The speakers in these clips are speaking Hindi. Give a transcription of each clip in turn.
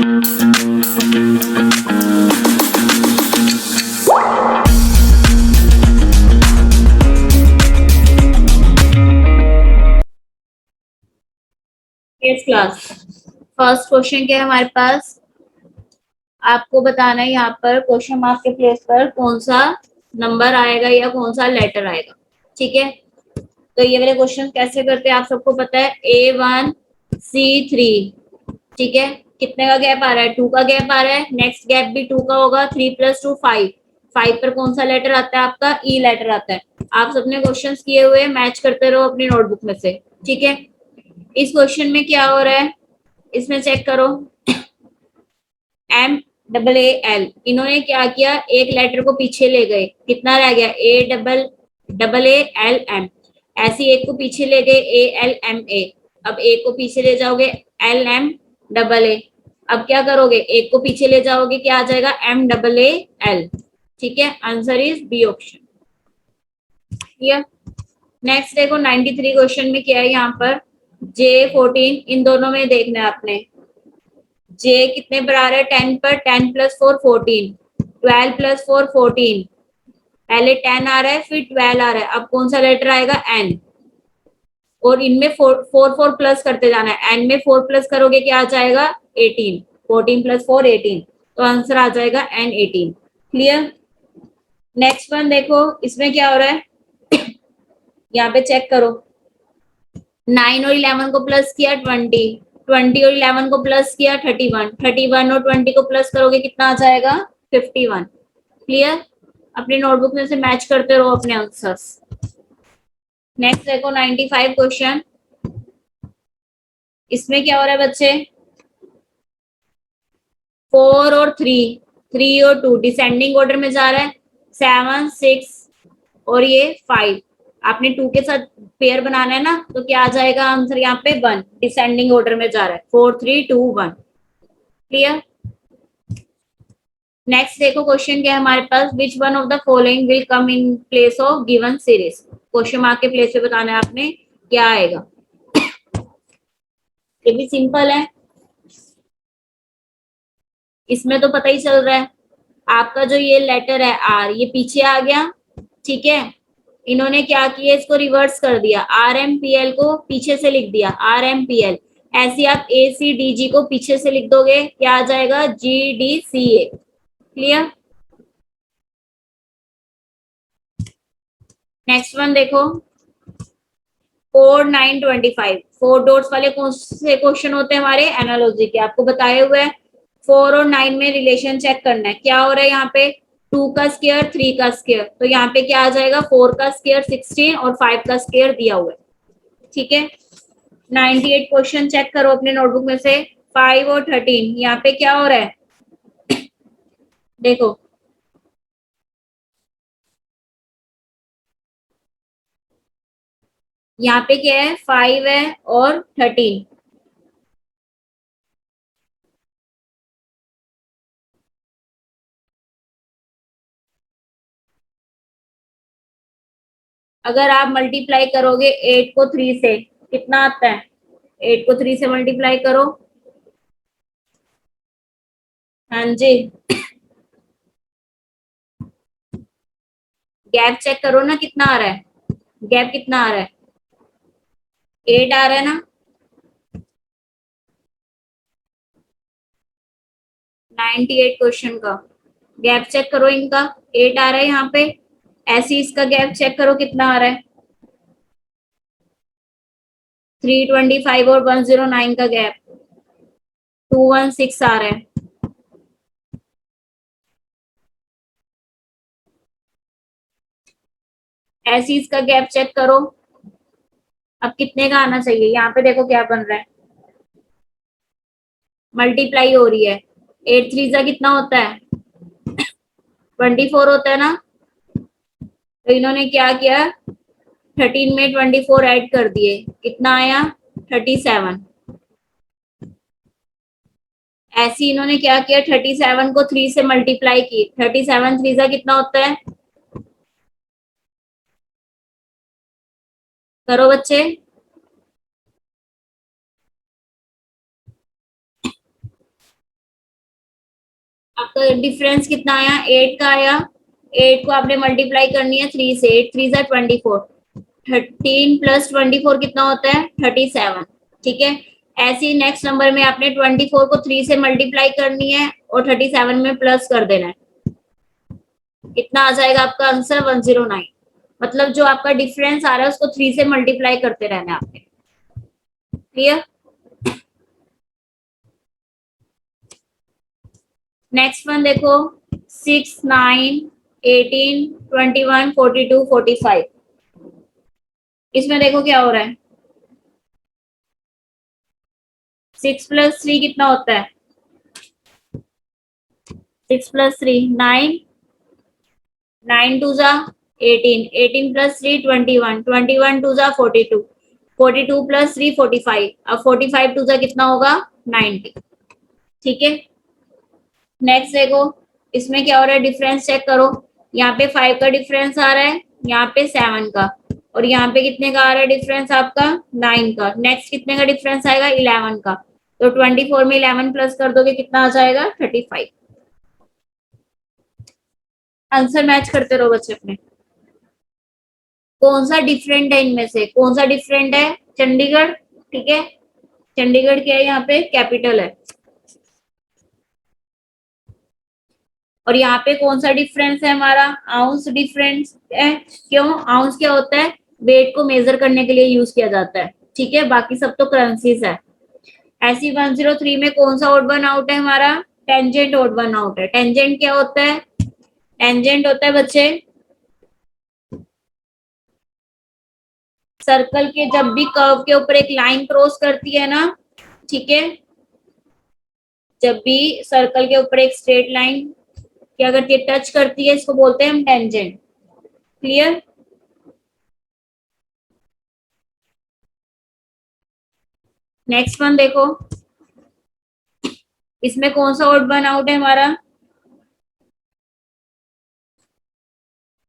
Eighth class. फर्स्ट क्वेश्चन क्या है हमारे पास, आपको बताना है यहाँ पर क्वेश्चन मार्क के प्लेस पर कौन सा नंबर आएगा या कौन सा लेटर आएगा। ठीक है, तो ये वाले क्वेश्चन कैसे करते हैं आप सबको पता है, A1C3। ठीक है, कितने का गैप आ रहा है, 2 का गैप आ रहा है, नेक्स्ट गैप भी 2 का होगा, 3 + 2 5। 5 पर कौन सा लेटर आता है आपका, ई लेटर आता है। आप सबने क्वेश्चंस किए हुए मैच करते रहो अपनी नोटबुक में से। ठीक है, इस क्वेश्चन में क्या हो रहा है, इसमें चेक करो, MAAL, इन्होंने क्या किया, एक लेटर को पीछे ले गए, कितना रह गया, AAALM। ऐसी एक को पीछे ले गए, ALMA। अब एक को पीछे ले जाओगे, LMAA। अब क्या करोगे, एक को पीछे ले जाओगे, क्या आ जाएगा, MAAL। ठीक है, answer is B option. Clear. Next देखो 93 क्वेश्चन में क्या है यहाँ पर, J14, इन दोनों में देखना है आपने, J कितने पर आ रहा है, 10 पर, 10 + 4 14, 12 + 4 14। पहले 10 आ रहा है फिर 12 आ रहा है, अब कौन सा लेटर आएगा, N। और इनमें 4 4 प्लस करते जाना है, N में 4 प्लस करोगे क्या आ जाएगा, 18। 14 + 4 18, तो आंसर आ जाएगा N18। क्लियर। नेक्स्ट वन देखो, इसमें क्या हो रहा है, यहाँ पे चेक करो, 9 और 11 को प्लस किया 20, 20 और 11 को प्लस किया 31, 31 और 20 को प्लस करोगे कितना आ जाएगा, 51। क्लियर। अपनी नोटबुक में से मैच करते रहो अपने आंसर्स। नेक्स्ट देखो 95 क्वेश्चन, इसमें क्या हो रहा है बच्चे, 4 और 3, 3 और 2 डिसेंडिंग ऑर्डर में जा रहा है, 7 6 और ये 5। आपने 2 के साथ पेयर बनाना है ना, तो क्या आ जाएगा आंसर यहाँ पे, 1। डिसेंडिंग ऑर्डर में जा रहा है, 4 3 2 1। क्लियर। नेक्स्ट देखो क्वेश्चन क्या है हमारे पास, which one of the following will come in place of given series. Question mark के प्लेस पे बताना है आपने, क्या आएगा। ये भी सिंपल है, इसमें तो पता ही चल रहा है, आपका जो ये लेटर है R, ये पीछे आ गया। ठीक है, इन्होंने क्या किया, इसको रिवर्स कर दिया, RMPL को पीछे से लिख दिया, RMPL। ऐसे आप ACDG को पीछे से लिख दोगे, क्या आ जाएगा, GDCA। क्लियर। नेक्स्ट वन देखो, 4 9 25, 4 डॉट्स वाले कौन से क्वेश्चन होते हैं हमारे, एनालॉजी के, आपको बताए हुए हैं। 4 और 9 में रिलेशन चेक करना है, क्या हो रहा है यहाँ पे, 2 का स्क्वायर 3 का स्क्वायर, तो यहाँ पे क्या आ जाएगा, 4 का स्क्वायर 16 और 5 का स्क्वायर दिया हुआ है। ठीक है, 98 क्वेश्चन चेक करो अपने नोटबुक में से, 5 और 13, यहाँ पे क्या हो रहा है, देखो, यहाँ पे क्या है, 5 है और 13। अगर आप मल्टीप्लाई करोगे 8 को 3 से, कितना आता है, 8 को 3 से मल्टीप्लाई करो। हाँ जी, गैप चेक करो ना कितना आ रहा है, गैप कितना आ रहा है, 8 आ रहा है ना। 98 क्वेश्चन का गैप चेक करो, इनका 8 आ रहा है यहाँ पे। ऐसे इसका गैप चेक करो कितना आ रहा है, 325 और 109 का गैप, 216 आ रहा है। ऐसे इसका गैप चेक करो, अब कितने का आना चाहिए, यहाँ पे देखो क्या बन रहा है, मल्टीप्लाई हो रही है, 8 3 जा कितना होता है, 24 होता है ना। तो इन्होंने क्या किया, 13 में 24 ऐड कर दिए, कितना आया, 37। ऐसे इन्होंने क्या किया, 37 को 3 से मल्टीप्लाई की, 37 3 जा कितना होता है, करो बच्चे। आपका डिफरेंस कितना आया, 8 का आया। 8 को आपने मल्टीप्लाई करनी है 3 से, 8 3 जा 24, 13 प्लस 24 कितना होता है 37। ठीक है, ऐसे ही नेक्स्ट नंबर में आपने 24 को 3 से मल्टीप्लाई करनी है और 37 में प्लस कर देना है। कितना आ जाएगा आपका आंसर 109। मतलब जो आपका डिफरेंस आ रहा है उसको 3 से मल्टीप्लाई करते रहना है आपने। क्लियर। नेक्स्ट वन देखो, 6 9 18 21 42 45। इसमें देखो क्या हो रहा है, 6 प्लस 3 कितना होता है, 6 प्लस 3 9, 9 टू जा 18, 18 प्लस 3 21, 21 टू जा 42, 42 प्लस 3 45। अब 45 टू जा कितना होगा 90। ठीक है, नेक्स्ट देखो, इसमें क्या हो रहा है, डिफरेंस चेक करो। यहाँ पे 5 का डिफरेंस आ रहा है, यहाँ पे 7 का, और यहाँ पे कितने का आ रहा है डिफरेंस आपका 9 का। नेक्स्ट कितने का डिफरेंस आएगा 11 का। तो 24 में 11 प्लस कर दोगे कितना आ जाएगा 35। आंसर मैच करते रहो बच्चे अपने। कौन सा डिफरेंट है इनमें से, कौन सा डिफरेंट है, चंडीगढ़। ठीक है, चंडीगढ़ क्या है यहाँ पे कैपिटल है। और यहाँ पे कौन सा डिफरेंस है हमारा, आउंस डिफरेंस है। क्यों, आउंस क्या होता है, वेट को मेजर करने के लिए यूज किया जाता है। ठीक है, बाकी सब तो करेंसीज है। ऐसी 103 में कौन सा ऑड वन आउट है हमारा, टेंजेंट ऑड वन आउट है। टेंजेंट क्या होता है, टेंजेंट होता है बच्चे सर्कल के जब भी कर्व के ऊपर एक लाइन क्रॉस करती है ना, ठीक है, जब भी सर्कल के ऊपर एक स्ट्रेट लाइन क्या करती है, टच करती है, इसको बोलते हैं हम टेंजेंट। क्लियर। नेक्स्ट वन देखो, इसमें कौन सा ऑड वन आउट है हमारा,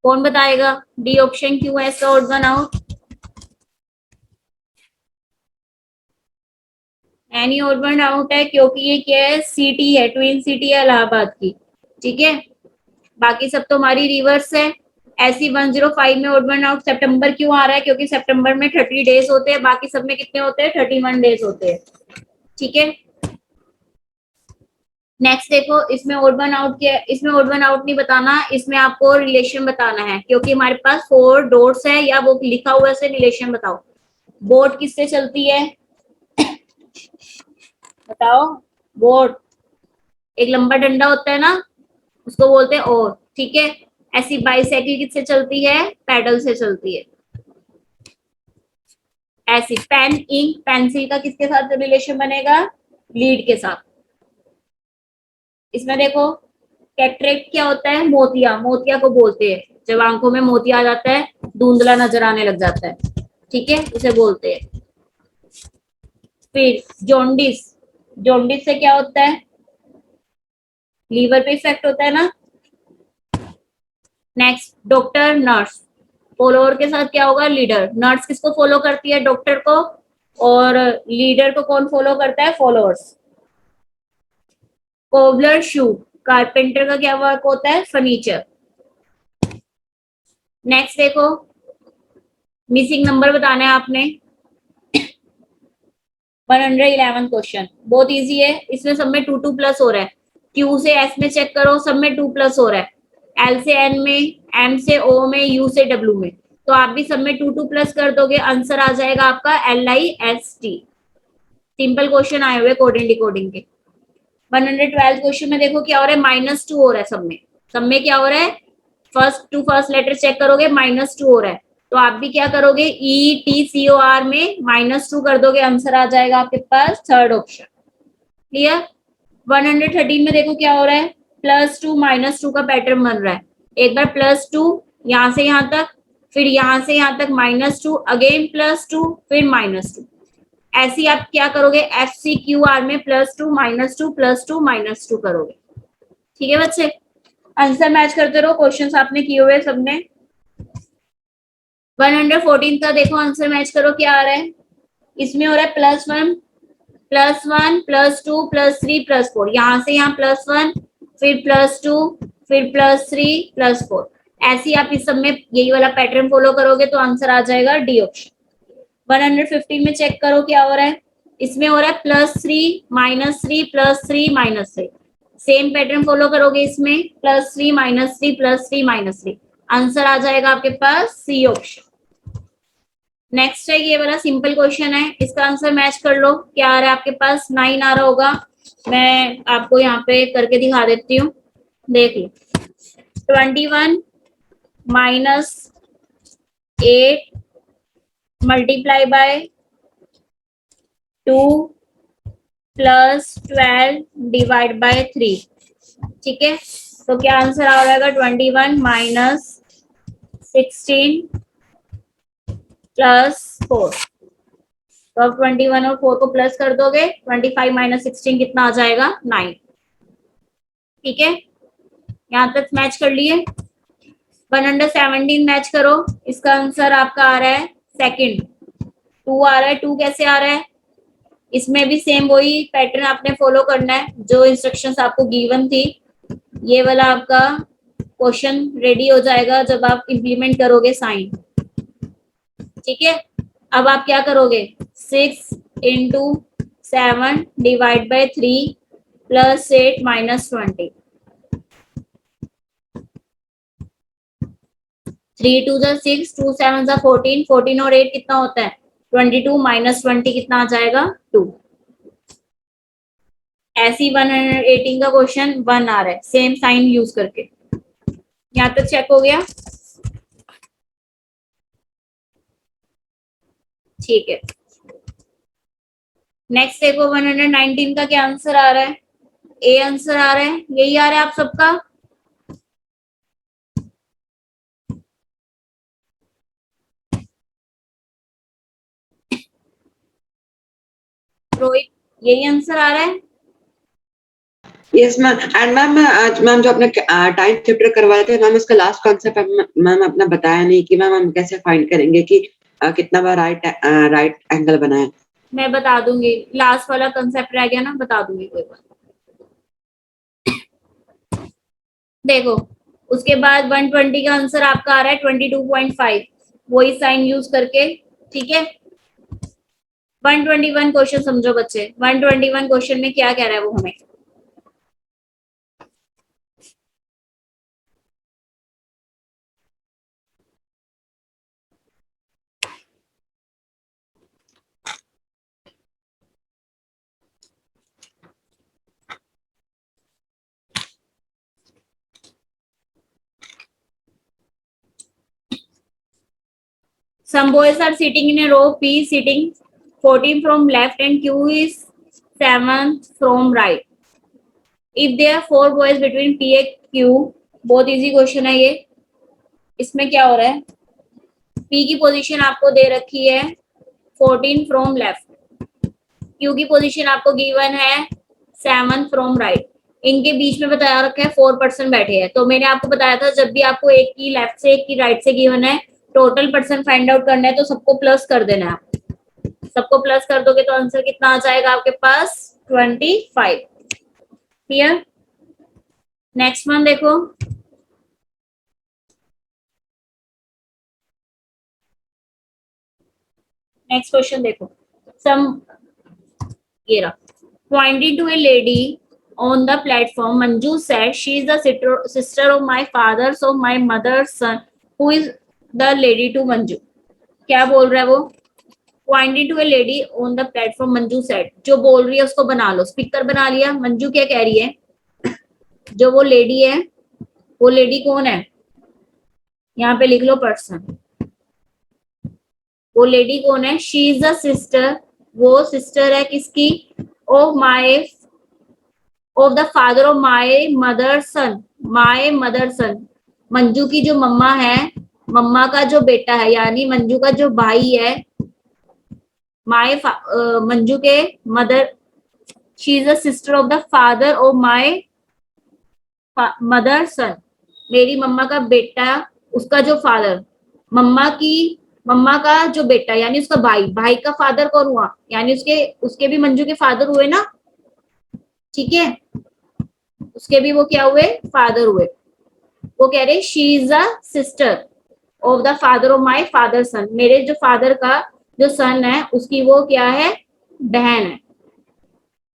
कौन बताएगा, डी ऑप्शन क्यों है इसका odd one out. Any odd one out है क्योंकि ये क्या है, सिटी है, ट्विन सिटी है इलाहाबाद की। ठीक है, बाकी सब तो हमारी रिवर्स है। ऐसी 105 में ऑड वन आउट सितंबर क्यों आ रहा है, क्योंकि सितंबर में 30 डेज होते हैं, बाकी सब में कितने होते हैं 31 डेज होते हैं। ठीक है, नेक्स्ट देखो, इसमें ओड वन आउट क्या है, इसमें ओड वन आउट नहीं बताना, इसमें आपको रिलेशन बताना है, क्योंकि हमारे पास 4 डॉट्स है या वो लिखा हुआ है, रिलेशन बताओ। बोट किससे चलती है, बताओ। बोट एक लंबा डंडा होता है ना, उसको बोलते हैं ओर। ठीक है, ऐसी बाईसाइकिल किससे चलती है, पैडल से चलती है। ऐसी पेन इंक पेंसिल का किसके साथ रिलेशन बनेगा, लीड के साथ। इसमें देखो, कैटरेक्ट क्या होता है, मोतिया, मोतिया को बोलते हैं जब आंखों में मोतिया आ जाता है, धुंधला नजर आने लग जाता है। ठीक है, उसे बोलते हैं। फिर जॉन्डिस, जॉन्डिस से क्या होता है, लीवर पे इफेक्ट होता है ना। नेक्स्ट डॉक्टर नर्स, फॉलोअर के साथ क्या होगा, लीडर। नर्स किसको फॉलो करती है, डॉक्टर को, और लीडर को कौन फॉलो करता है, फॉलोअर्स। कोबलर शू, कारपेंटर का क्या वर्क होता है, फर्नीचर। नेक्स्ट देखो, मिसिंग नंबर बताना है आपने। 111 क्वेश्चन बहुत इजी है, इसमें सब में 2 2 प्लस हो रहा है। क्यू से एस में चेक करो, सब में 2 प्लस हो रहा है। एल से एन में, एम से ओ में, यू से डब्ल्यू में, तो आप भी सब में 2 2 प्लस कर दोगे, आंसर आ जाएगा आपका LIST। सिंपल क्वेश्चन आए हुए कोडिंग डिकोडिंग के। 112 क्वेश्चन में देखो क्या हो रहा है, -2 हो रहा है सब में। सब में क्या हो रहा है, first to first letter check करोगे -2 हो रहा है, तो आप भी क्या करोगे, ETCOR में -2 कर दोगे, आंसर आ जाएगा आपके पास थर्ड ऑप्शन। क्लियर। 113 में देखो क्या हो रहा है, +2 -2 का पैटर्न बन रहा है। एक बार +2 यहाँ से यहाँ तक, फिर यहाँ से यहाँ तक -2, अगेन +2, फिर -2। ऐसे ही आप क्या करोगे, FCQR में +2 -2 +2 -2 करोगे। ठीक है बच्चे, आंसर मैच करते रहो, क्वेश्चंस आपने किए हुए सबने। 114 का देखो आंसर मैच करो क्या आ रहा है, इसमें हो रहा है +1 +1 +2 +3 +4, यहाँ से यहाँ +1, फिर +2, फिर +3, +4। ऐसे ही आप इस सब में यही वाला पैटर्न फॉलो करोगे तो आंसर आ जाएगा डी ऑप्शन। 115 में चेक करो क्या हो रहा है। इसमें हो रहा है +3, -3, +3, -3। सेम पैटर्न फॉलो करोगे इसमें, +3, -3, +3, -3। आंसर आ जाएगा आपके पास सी ऑप्शन। नेक्स्ट है ये वाला सिंपल क्वेश्चन है, इसका आंसर मैच कर लो। क्या आ रहा है आपके पास? 9 आ रहा होगा। मैं आपको यहाँ पे करके दिखा देती हूँ, देख लो। 21 -8 मल्टीप्लाई बाय 2 +12 डिवाइड बाय 3। ठीक है, तो क्या आंसर आ जाएगा? 21 -16 +4। तो अब 21 और 4 को प्लस कर दोगे, 25 -16 कितना आ जाएगा? 9। ठीक है, यहाँ तक मैच कर लिए। 117 मैच करो, इसका आंसर आपका आ रहा है सेकंड। 2 आ रहा है। 2 कैसे आ रहा है? इसमें भी सेम वही पैटर्न आपने फॉलो करना है जो इंस्ट्रक्शंस आपको गिवन थी। ये वाला आपका क्वेश्चन रेडी हो जाएगा जब आप इम्प्लीमेंट करोगे साइन। ठीक है, अब आप क्या करोगे? 6 × 7 डिवाइड बाय 3 +8 -20। 3 2 6, 2 7 14, 14 और 8 कितना होता है? 22 -20 कितना आ जाएगा? 2। ऐसी 118 का क्वेश्चन 1 आ रहा है सेम साइन यूज करके। यहाँ तक चेक हो गया? ठीक है, नेक्स्ट देखो 119 का क्या आंसर आ रहा है? ए आंसर आ रहा है, यही आ रहा है आप सबका। रोहित, यही आंसर आ रहा है? Yes ma'am. एंड मैम आज मैम जो आपने टाइम चैप्टर करवाए थे मैम, उसका लास्ट कॉन्सेप्ट मैम अपना बताया नहीं कि मैम हम कैसे फाइंड करेंगे कि कितना बार राइट एंगल बनाए। मैं बता दूंगी, लास्ट वाला कंसेप्ट रह गया ना, बता दूंगी, कोई बात। देखो, उसके बाद 120 का आंसर आपका आ रहा है 22.5, वही साइन यूज करके। ठीक है, 121 क्वेश्चन समझो बच्चे। 121 क्वेश्चन में क्या कह रहा है वो हमें? Some boys are sitting in a row, P sitting 14 from left and Q is 7 from right. If there are 4 boys between P and Q, बहुत इजी क्वेश्चन है ये। इसमें क्या हो रहा है? P की पोजीशन आपको दे रखी है 14 फ्रॉम लेफ्ट, Q की पोजीशन आपको गिवन है 7 फ्रॉम राइट। इनके बीच में बताया रखा है 4 पर्सन बैठे हैं। तो मैंने आपको बताया था जब भी आपको एक की लेफ्ट से एक की राइट से गिवन है, टोटल पर्सन फाइंड आउट करना है तो सबको प्लस कर देना है। सबको प्लस कर दोगे तो आंसर कितना आ जाएगा आपके पास? 25। क्लियर? नेक्स्ट वन देखो, नेक्स्ट क्वेश्चन देखो। सम ये रहा, pointing to a lady on the platform, Manju said, she is the sister of my father, so my mother's son. Who is the lady to Manju? क्या बोल रहा है वो? Pointing to a lady on the platform, Manju said. जो बोल रही है उसको बना लो, स्पीकर बना लिया। मंजू क्या कह रही है? जो वो लेडी है, वो लेडी कौन है? यहाँ पे लिख लो पर्सन। वो लेडी कौन है? शी इज अ सिस्टर, वो सिस्टर है किसकी? Of my, of the father of my mother sun, my mother सन। मंजू की जो मम्मा है, मम्मा का जो बेटा है, यानी मंजू का जो भाई है, माई मंजू के mother, she is a sister of the father of my mother सन। मेरी मम्मा का बेटा, उसका जो फादर, मम्मा की मम्मा का जो बेटा यानी उसका भाई, भाई का फादर कौन हुआ? यानी उसके उसके भी मंजू के फादर हुए ना। ठीक है, उसके भी वो क्या हुए, फादर हुए। वो कह रहे she is a sister of the father of my father son, मेरे जो फादर का जो सन है उसकी वो क्या है, बहन है।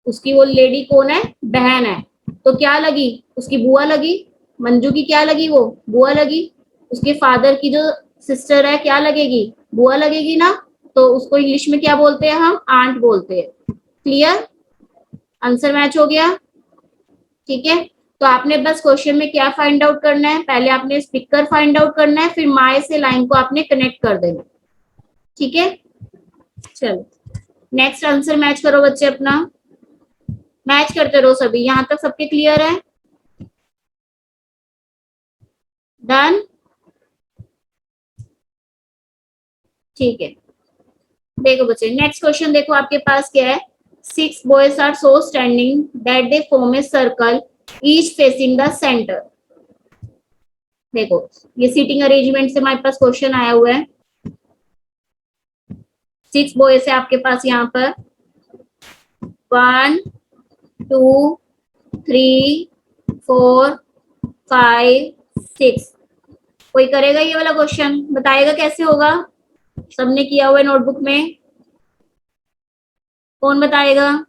उसकी वो लेडी कौन है, बहन है। तो क्या लगी, उसकी बुआ लगी। मंजू की क्या लगी, वो बुआ लगी। उसके फादर की जो सिस्टर है क्या लगेगी, बुआ लगेगी ना। तो उसको इंग्लिश में क्या बोलते हैं, हम आंट बोलते हैं। क्लियर, आंसर मैच हो गया। ठीक है, तो आपने बस क्वेश्चन में क्या फाइंड आउट करना है, पहले आपने स्पीकर फाइंड आउट करना है, फिर माए से लाइन को आपने कनेक्ट कर देना। ठीक है, चलो नेक्स्ट आंसर मैच करो बच्चे अपना, मैच करते रहो सभी। यहां तक सबके क्लियर है, डन। ठीक है, देखो बच्चे नेक्स्ट क्वेश्चन देखो आपके पास क्या है। 6 boys are so standing that they form a circle each facing the centre. देखो ये सीटिंग अरेंजमेंट से हमारे पास क्वेश्चन आया हुआ है। 6 बॉयज है आपके पास यहाँ पर, 1 2 3 4 5 6। कोई करेगा ये वाला क्वेश्चन, बताएगा कैसे होगा, सबने किया हुआ है नोटबुक में, कौन बताएगा,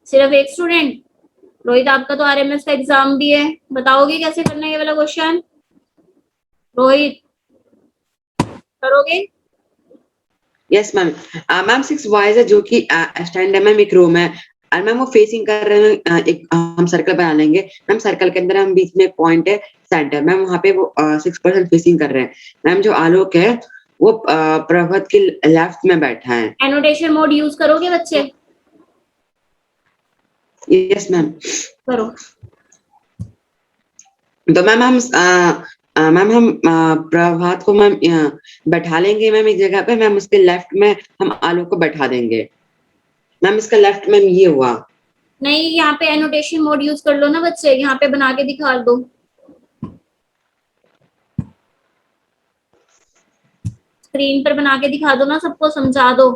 सिर्फ एक स्टूडेंट। रोहित आपका तो आरएमएस का एग्जाम भी है, बताओगे कैसे करना है ये वाला क्वेश्चन, रोहित करोगे। Yes ma'am. मैम 6 बॉयज है जो कि स्टैंड है मैम, एक रूम है और मैम वो फेसिंग कर रहे हैं, एक हम सर्कल बना लेंगे मैम। सर्कल के अंदर हम बीच में एक पॉइंट है सेंटर मैम, वहाँ पे वो 6 पर्सन फेसिंग कर रहे हैं मैम। जो आलोक है वो प्रभात के लेफ्ट में बैठा है। एनोटेशन मोड यूज करोगे बच्चे, यस मैम। करो। तो मैम हम प्रभात को मैम बैठा लेंगे मैम एक जगह पे मैम, उसके लेफ्ट में हम आलोक को बैठा देंगे मैम। इसका लेफ्ट में ये हुआ। नहीं, यहाँ पे एनोटेशन मोड यूज कर लो ना बच्चे, यहाँ पे बना के दिखा दो, स्क्रीन पर बना के दिखा दो ना, सबको समझा दो।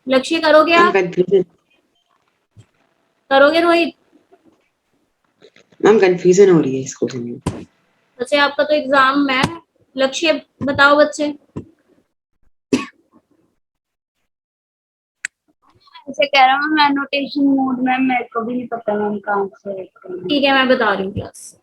लक्ष्य करोगे मैम आप, कंफ्यूजन, करोगे रोहित। मैम कंफ्यूजन हो रही है इस क्वेश्चन में। बच्चे आपका तो एग्जाम है, लक्ष्य बताओ बच्चे। ऐसे कह रहा हूँ मैं, नोटेशन मोड मैम मेरे को भी नहीं पता मैम कहाँ से। ठीक है, मैं बता रही हूँ क्लास।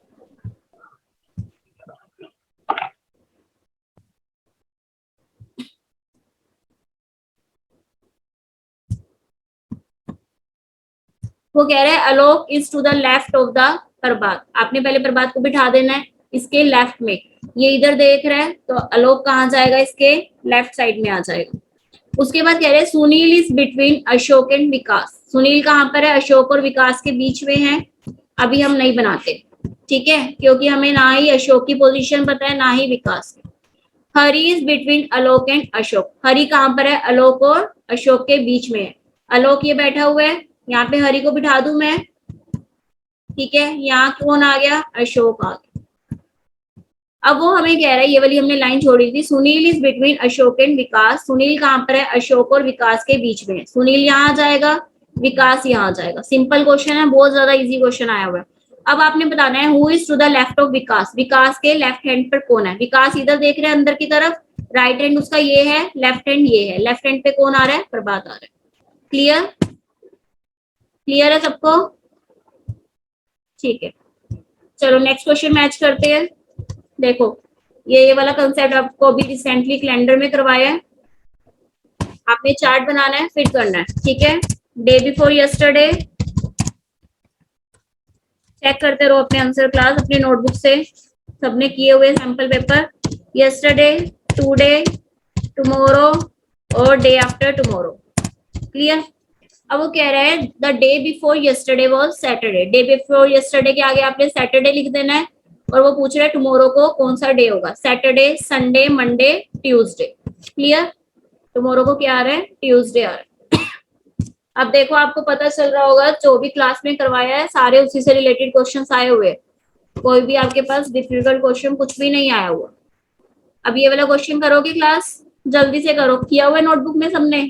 वो कह रहे हैं Alok is to the left of the Prabhat. आपने पहले प्रभात को बिठा देना है इसके लेफ्ट में, ये इधर देख रहा है तो अलोक कहाँ जाएगा, इसके लेफ्ट साइड में आ जाएगा। उसके बाद कह रहे हैं Sunil is between Ashok and Vikas. Sunil कहाँ पर है, अशोक और विकास के बीच में है। अभी हम नहीं बनाते, ठीक है, क्योंकि हमें ना ही अशोक की पोजीशन पता है ना ही विकास की। Hari is between Alok and Ashok. Hari कहाँ पर है, अलोक और अशोक के बीच में है। अलोक ये बैठा हुआ है, यहाँ पे हरी को बिठा दूं मैं, ठीक है। यहाँ कौन आ गया, अशोक आ गया। अब वो हमें कह रहा है, ये वाली हमने लाइन छोड़ी थी, Sunil is between Ashok and Vikas. Sunil कहाँ पर है, अशोक और विकास के बीच में है। सुनील यहाँ आ जाएगा, विकास यहाँ आ जाएगा। सिंपल क्वेश्चन है, बहुत ज्यादा इजी क्वेश्चन आया हुआ है। अब आपने बताना है who is to the left of Vikas. Vikas के लेफ्ट हैंड पर कौन है। विकास इधर देख रहे हैं अंदर की तरफ, राइट हैंड उसका ये है, लेफ्ट हैंड ये है। लेफ्ट हैंड पे कौन आ रहा है, प्रभात आ रहा है। क्लियर, क्लियर है सबको, ठीक है। चलो नेक्स्ट क्वेश्चन मैच करते हैं। देखो ये वाला कंसेप्ट आपको अभी रिसेंटली कैलेंडर में करवाया है। आपने चार्ट बनाना है, फिट करना है, ठीक है। डे बिफोर यस्टरडे चेक करते रहो अपने आंसर क्लास अपनी नोटबुक से, सबने किए हुए sample paper. Yesterday, today, tomorrow और डे आफ्टर टुमारो। क्लियर। अब वो कह रहा है the day before yesterday was Saturday. Day before yesterday के आगे आपने सैटरडे लिख देना है, और वो पूछ रहा है टुमारो को कौन सा डे होगा, Saturday, Sunday, Monday, Tuesday. Clear. Tomorrow को क्या आ रहा है, ट्यूसडे आ रहा है। अब देखो आपको पता चल रहा होगा जो भी क्लास में करवाया है सारे उसी से रिलेटेड क्वेश्चंस आए हुए, कोई भी आपके पास डिफिकल्ट क्वेश्चन कुछ भी नहीं आया हुआ। अब ये वाला क्वेश्चन करोगे क्लास, जल्दी से करो, किया हुआ है नोटबुक में सबने,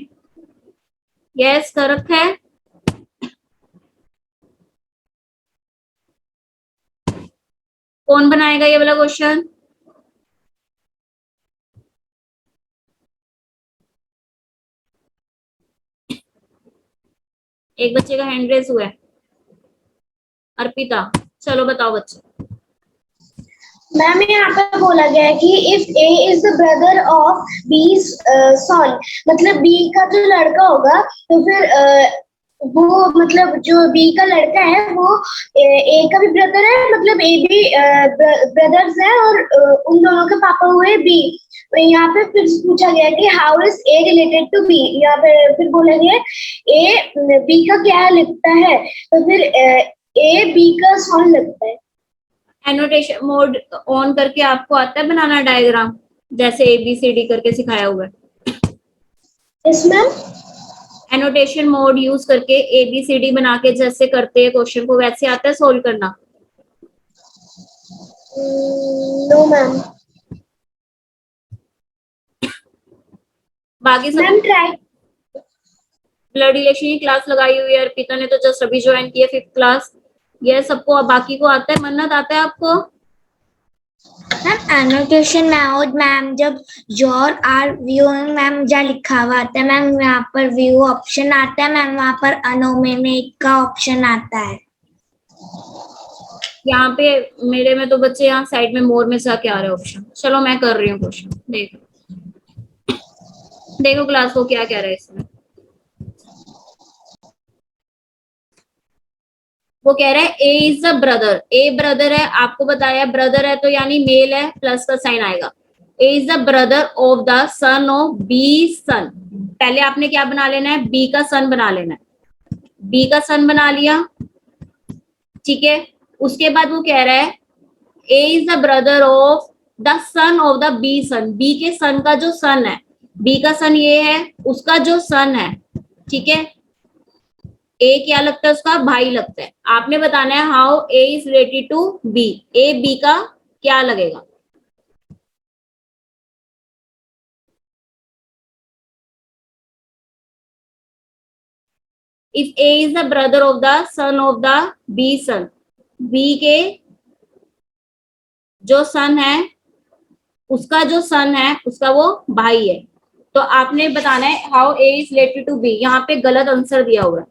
यस कर रखा है। कौन बनाएगा ये वाला क्वेश्चन? एक बच्चे का हैंड रेस हुआ है, अर्पिता। चलो बताओ बच्चे। मैम यहाँ पे बोला गया है कि if A is the brother of B son, मतलब बी का जो लड़का होगा तो फिर वो मतलब जो बी का लड़का है वो ए का भी ब्रदर है, मतलब ए भी ब्रदर्स है और उन दोनों के पापा हुए बी। तो यहाँ पे फिर पूछा गया कि how is A related to B. यहाँ पे फिर बोला गया ए बी का क्या लगता है, तो फिर ए बी का सन लगता है। एनोटेशन मोड ऑन करके आपको आता है बनाना डायग्राम, जैसे ABCD करके सिखाया हुआ है। Yes ma'am. Annotation mode use करके ABCD बना के जैसे करते हैं क्वेश्चन को, वैसे आता है सोल्व करना? No ma'am. बाकी सब मैम ट्राई। ब्लड रिलेशन की क्लास लगाई हुई है, अर्पिता ने तो जस्ट अभी ज्वाइन किया 5th क्लास। ये सबको, बाकी को आता है? मन्नत आता है आपको? मैम एनोटेशन मोड मैम जब योर आर व्यूइंग मैम जहाँ लिखा हुआ आता है मैम, यहाँ पर व्यू ऑप्शन आता है मैम, वहाँ पर अनोमेमिक का ऑप्शन आता है। यहाँ पे मेरे में तो बच्चे यहाँ साइड में मोर में जाके आ रहे ऑप्शन। चलो मैं कर रही हूँ क्वेश्चन, देखो देखो क्लास को क्या कह रहा है इसमें। वो कह रहा है A is the brother, A brother है, आपको बताया ब्रदर है तो यानी मेल है, प्लस का साइन आएगा। A is the brother of the son of B son. पहले आपने क्या बना लेना है? बी का सन बना लेना है। बी का सन बना लिया, ठीक है। उसके बाद वो कह रहा है A is the brother of the son of the B son. B के सन का जो सन है, बी का सन ये है, उसका जो सन है, ठीक है। ए क्या लगता है? उसका भाई लगता है। आपने बताना है how A is related to B. A B का क्या लगेगा? If A is the brother of the son of the B son, B के जो सन है, उसका जो सन है, उसका वो भाई है। तो आपने बताना है how A is related to B. यहाँ पे गलत आंसर दिया हुआ है,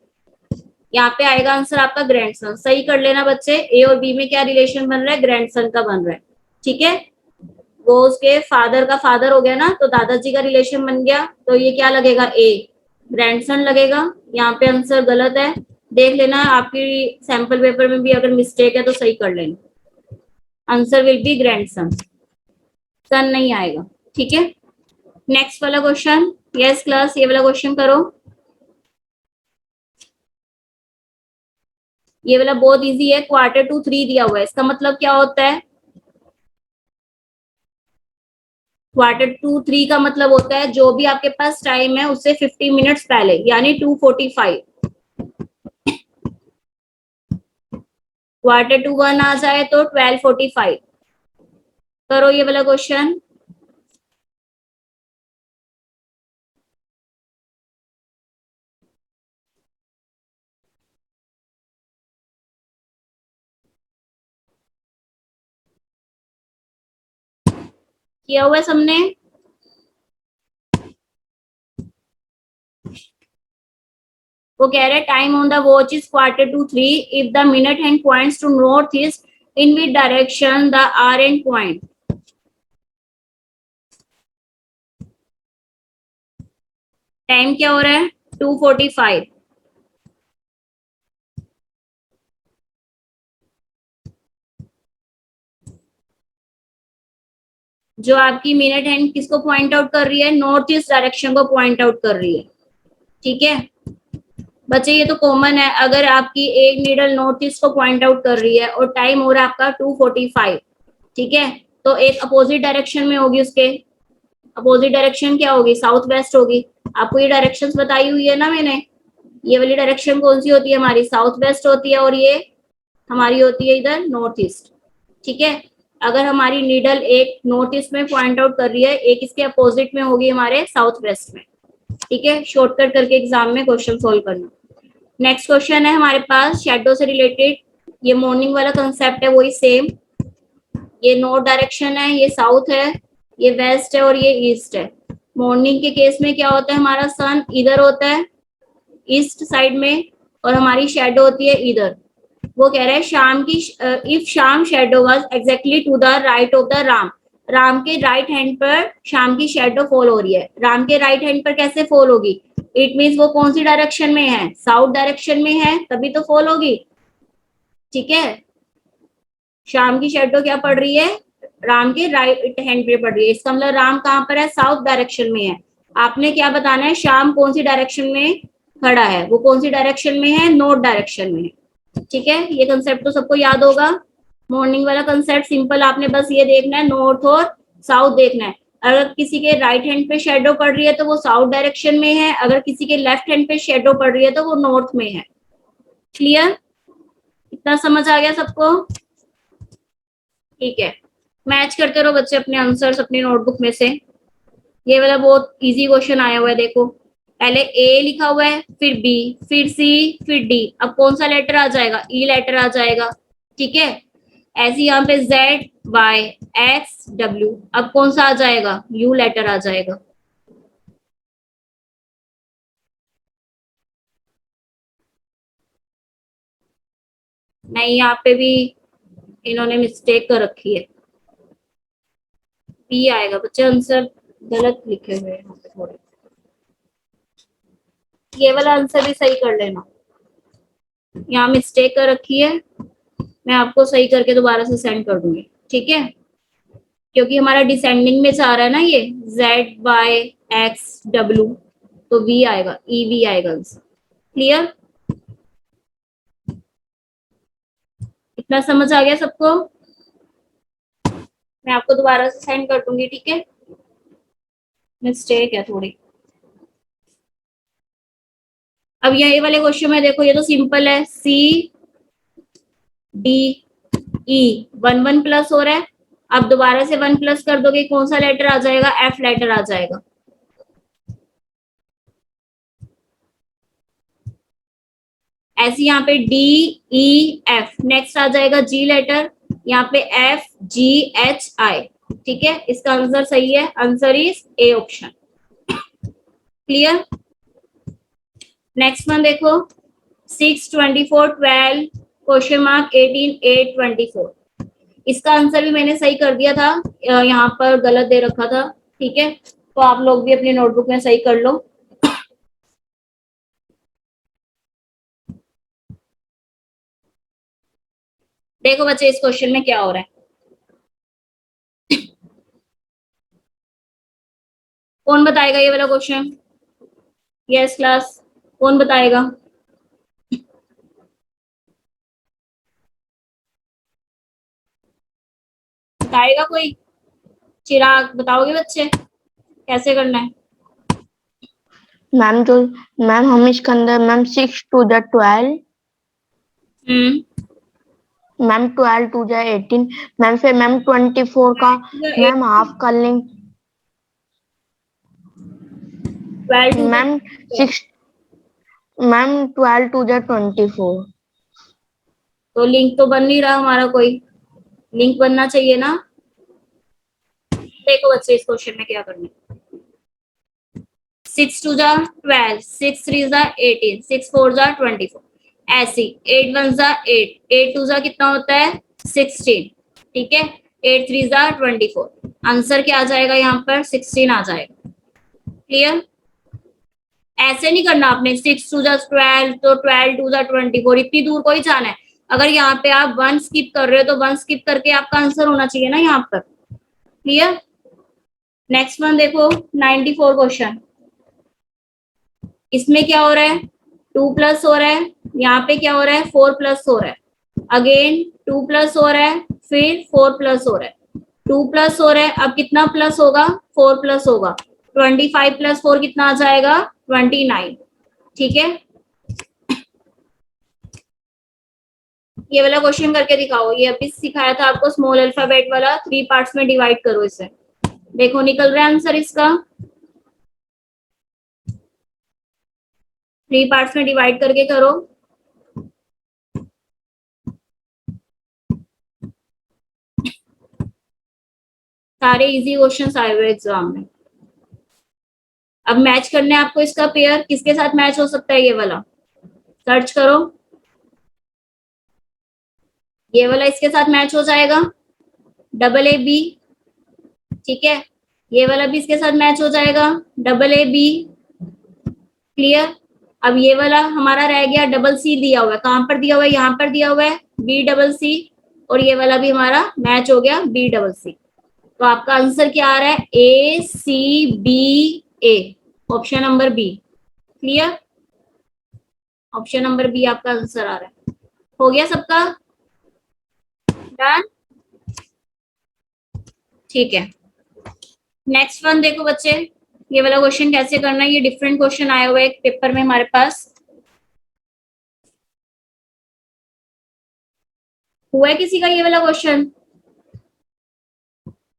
यहाँ पे आएगा आंसर आपका ग्रैंडसन। सही कर लेना बच्चे, ए और बी में क्या रिलेशन बन रहा है? ग्रैंडसन का बन रहा है, ठीक है। वो उसके फादर का फादर हो गया ना, तो दादाजी का रिलेशन बन गया, तो ये क्या लगेगा? ए ग्रैंडसन लगेगा। यहाँ पे आंसर गलत है, देख लेना आपकी सैंपल पेपर में भी अगर मिस्टेक है तो सही कर लेना। आंसर विल बी ग्रैंडसन, सन नहीं आएगा, ठीक है। नेक्स्ट वाला क्वेश्चन। यस क्लास, ये वाला क्वेश्चन करो। ये वाला बहुत इजी है, Q2 3 दिया हुआ है। इसका मतलब क्या होता है? Q2 3 का मतलब होता है जो भी आपके पास टाइम है उससे 50 मिनट्स पहले, यानी 2:45। Q2 1 आ जाए तो 12:45। करो ये वाला क्वेश्चन। किया हुआ है सबने? वो कह रहे हैं time on the watch is Q2 3 if the minute hand points to north east in which direction the hour hand point. Time क्या हो रहा है? 2:45। जो आपकी मिनट हैंड किसको पॉइंट आउट कर रही है? नॉर्थ ईस्ट डायरेक्शन को पॉइंट आउट कर रही है, ठीक है बच्चे। ये तो कॉमन है, अगर आपकी एक नीडल नॉर्थ ईस्ट को पॉइंट आउट कर रही है और टाइम हो रहा है आपका 2:45, ठीक है, तो एक अपोजिट डायरेक्शन में होगी। उसके अपोजिट डायरेक्शन क्या होगी? साउथ वेस्ट होगी। आपको ये डायरेक्शंस बताई हुई है ना मैंने। ये वाली डायरेक्शन कौन सी होती है हमारी? साउथ वेस्ट होती है, और ये हमारी होती है इधर नॉर्थ ईस्ट, ठीक है। अगर हमारी नीडल एक नॉर्थ ईस्ट में पॉइंट आउट कर रही है, एक इसके अपोजिट में होगी हमारे साउथ वेस्ट में। ठीक है, शॉर्टकट करके एग्जाम में क्वेश्चन सोल्व करना। नेक्स्ट क्वेश्चन है हमारे पास शैडो से रिलेटेड। ये मॉर्निंग वाला कंसेप्ट है वही सेम। ये नॉर्थ डायरेक्शन है, ये साउथ है, ये वेस्ट है और ये ईस्ट है। मॉर्निंग के केस में क्या होता है, हमारा सन इधर होता है ईस्ट साइड में और हमारी शैडो होती है इधर। वो कह रहा है शाम की if Sham shadow was exactly to the right of the Ram, Ram के राइट हैंड पर शाम की शैडो फॉल हो रही है। राम के राइट हैंड पर कैसे फॉल होगी, इट मीन्स वो कौन सी डायरेक्शन में है, साउथ डायरेक्शन में है, तभी तो फॉल होगी। ठीक है, शाम की शैडो क्या पड़ रही है, राम के राइट हैंड पे पड़ रही है, इसका मतलब राम कहाँ पर है, साउथ डायरेक्शन में है। आपने क्या बताना है, शाम कौन सी डायरेक्शन में खड़ा है, वो कौन सी डायरेक्शन में है, नॉर्थ डायरेक्शन में है। ठीक है, ये कंसेप्ट तो सबको याद होगा। मॉर्निंग वाला कंसेप्ट सिंपल, आपने बस ये देखना है नॉर्थ और साउथ देखना है। अगर किसी के राइट हैंड पे शेडो पड़ रही है तो वो साउथ डायरेक्शन में है, अगर किसी के लेफ्ट हैंड पे शेडो पड़ रही है तो वो नॉर्थ में है। क्लियर, इतना समझ आ गया सबको? ठीक है, मैच करते रहो बच्चे अपने आंसर्स अपनी नोटबुक में से। ये वाला बहुत इजी क्वेश्चन आया हुआ है, देखो पहले ए लिखा हुआ है, फिर बी, फिर सी, फिर डी। अब कौन सा लेटर आ जाएगा, ई लेटर आ जाएगा। ठीक है, ऐसे यहाँ पे जेड वाई एक्स डब्ल्यू, अब कौन सा आ जाएगा, यू लेटर आ जाएगा। नहीं, यहाँ पे भी इन्होंने मिस्टेक कर रखी है, पी आएगा बच्चे, आंसर गलत लिखे हुए हैं यहाँ पे थोड़े। ये वाला आंसर भी सही कर लेना, यहाँ मिस्टेक कर रखी है, मैं आपको सही करके दोबारा से सेंड कर दूंगी। ठीक है, क्योंकि हमारा डिसेंडिंग में जा रहा है ना ये, जेड वाई एक्स डब्ल्यू, तो वी आएगा, ई वी आएगा आंसर। क्लियर, इतना समझ आ गया सबको? मैं आपको दोबारा से सेंड कर दूंगी। ठीक है, मिस्टेक है थोड़ी। अब ये वाले क्वेश्चन में देखो, ये तो सिंपल है, सी डी ई 1 1 प्लस हो रहा है। अब दोबारा से 1 प्लस कर दोगे, कौन सा लेटर आ जाएगा, एफ लेटर आ जाएगा। ऐसे यहाँ पे डी ई एफ, नेक्स्ट आ जाएगा जी लेटर, यहाँ पे एफ जी एच आई। ठीक है, इसका आंसर सही है, answer is A option. Clear, next one देखो, 6 24 12 क्वेश्चन मार्क 18 8 24। इसका आंसर भी मैंने सही कर दिया था, यहाँ पर गलत दे रखा था। ठीक है, तो आप लोग भी अपनी नोटबुक में सही कर लो। देखो बच्चे, इस क्वेश्चन में क्या हो रहा है, कौन बताएगा ये वाला क्वेश्चन? यस क्लास, कौन बताएगा? बताएगा कोई? चिराग बताओगे बच्चे कैसे करना है? मैम जो मैम हम इसके अंदर मैम 6 2 जा 12, मैम 12 2 जा 18, मैम फिर मैम 24 का मैम हाफ कर लेंगे 12 मैम 6, मैम 12 2 जा 24। तो लिंक तो बन नहीं रहा हमारा, कोई लिंक बनना चाहिए ना। देखो बच्चे, इस क्वेश्चन में क्या करना है, 6 2 जा 12, 6 3 जा 18, 6 4 जा 24, ऐसी 8 1 जा 8, 8 2 जा कितना होता है 16। ठीक है, 8 3 जा 24, आंसर क्या आ जाएगा यहाँ पर 16 आ जाएगा। क्लियर, ऐसे नहीं करना आपने, 6 2 जा 12 तो 12 2 जा 24, इतनी दूर कोई जाना है। अगर यहाँ पे आप 1 स्किप कर रहे हो तो 1 स्किप करके आपका आंसर होना चाहिए ना यहाँ पर। क्लियर, नेक्स्ट वन देखो, 94 क्वेश्चन। इसमें क्या हो रहा है, 2 प्लस हो रहा है, यहाँ पे क्या हो रहा है 4 प्लस हो रहा है, अगेन 2 प्लस हो रहा है, फिर 4 प्लस हो रहा है, 2 प्लस हो रहा है, अब कितना प्लस होगा, 4 प्लस होगा, 25 प्लस 4 कितना आ जाएगा 29। ठीक है, ये वाला क्वेश्चन करके दिखाओ, ये अभी सिखाया था आपको स्मॉल अल्फाबेट वाला, 3 पार्ट्स में डिवाइड करो इसे। देखो निकल रहा है आंसर इसका, 3 पार्ट्स में डिवाइड करके करो। सारे इजी क्वेश्चंस आए हुए एग्जाम में। अब मैच करने आपको इसका पेयर किसके साथ मैच हो सकता है, ये वाला सर्च करो। ये वाला इसके साथ मैच हो जाएगा, डबल ए बी, ठीक है। ये वाला भी इसके साथ मैच हो जाएगा, डबल ए बी, क्लियर। अब ये वाला हमारा रह गया, डबल सी दिया हुआ है, कहां पर दिया हुआ है, यहाँ पर दिया हुआ है, बी डबल सी, और ये वाला भी हमारा मैच हो गया, बी डबल सी। तो आपका आंसर क्या आ रहा है, A C B A, option number B, clear. Option number B आपका आंसर आ रहा है। हो गया सबका डन, ठीक है। नेक्स्ट वन देखो बच्चे, ये वाला क्वेश्चन कैसे करना है, ये डिफरेंट क्वेश्चन आए हुए एक पेपर में हमारे पास। हुआ है किसी का ये वाला क्वेश्चन,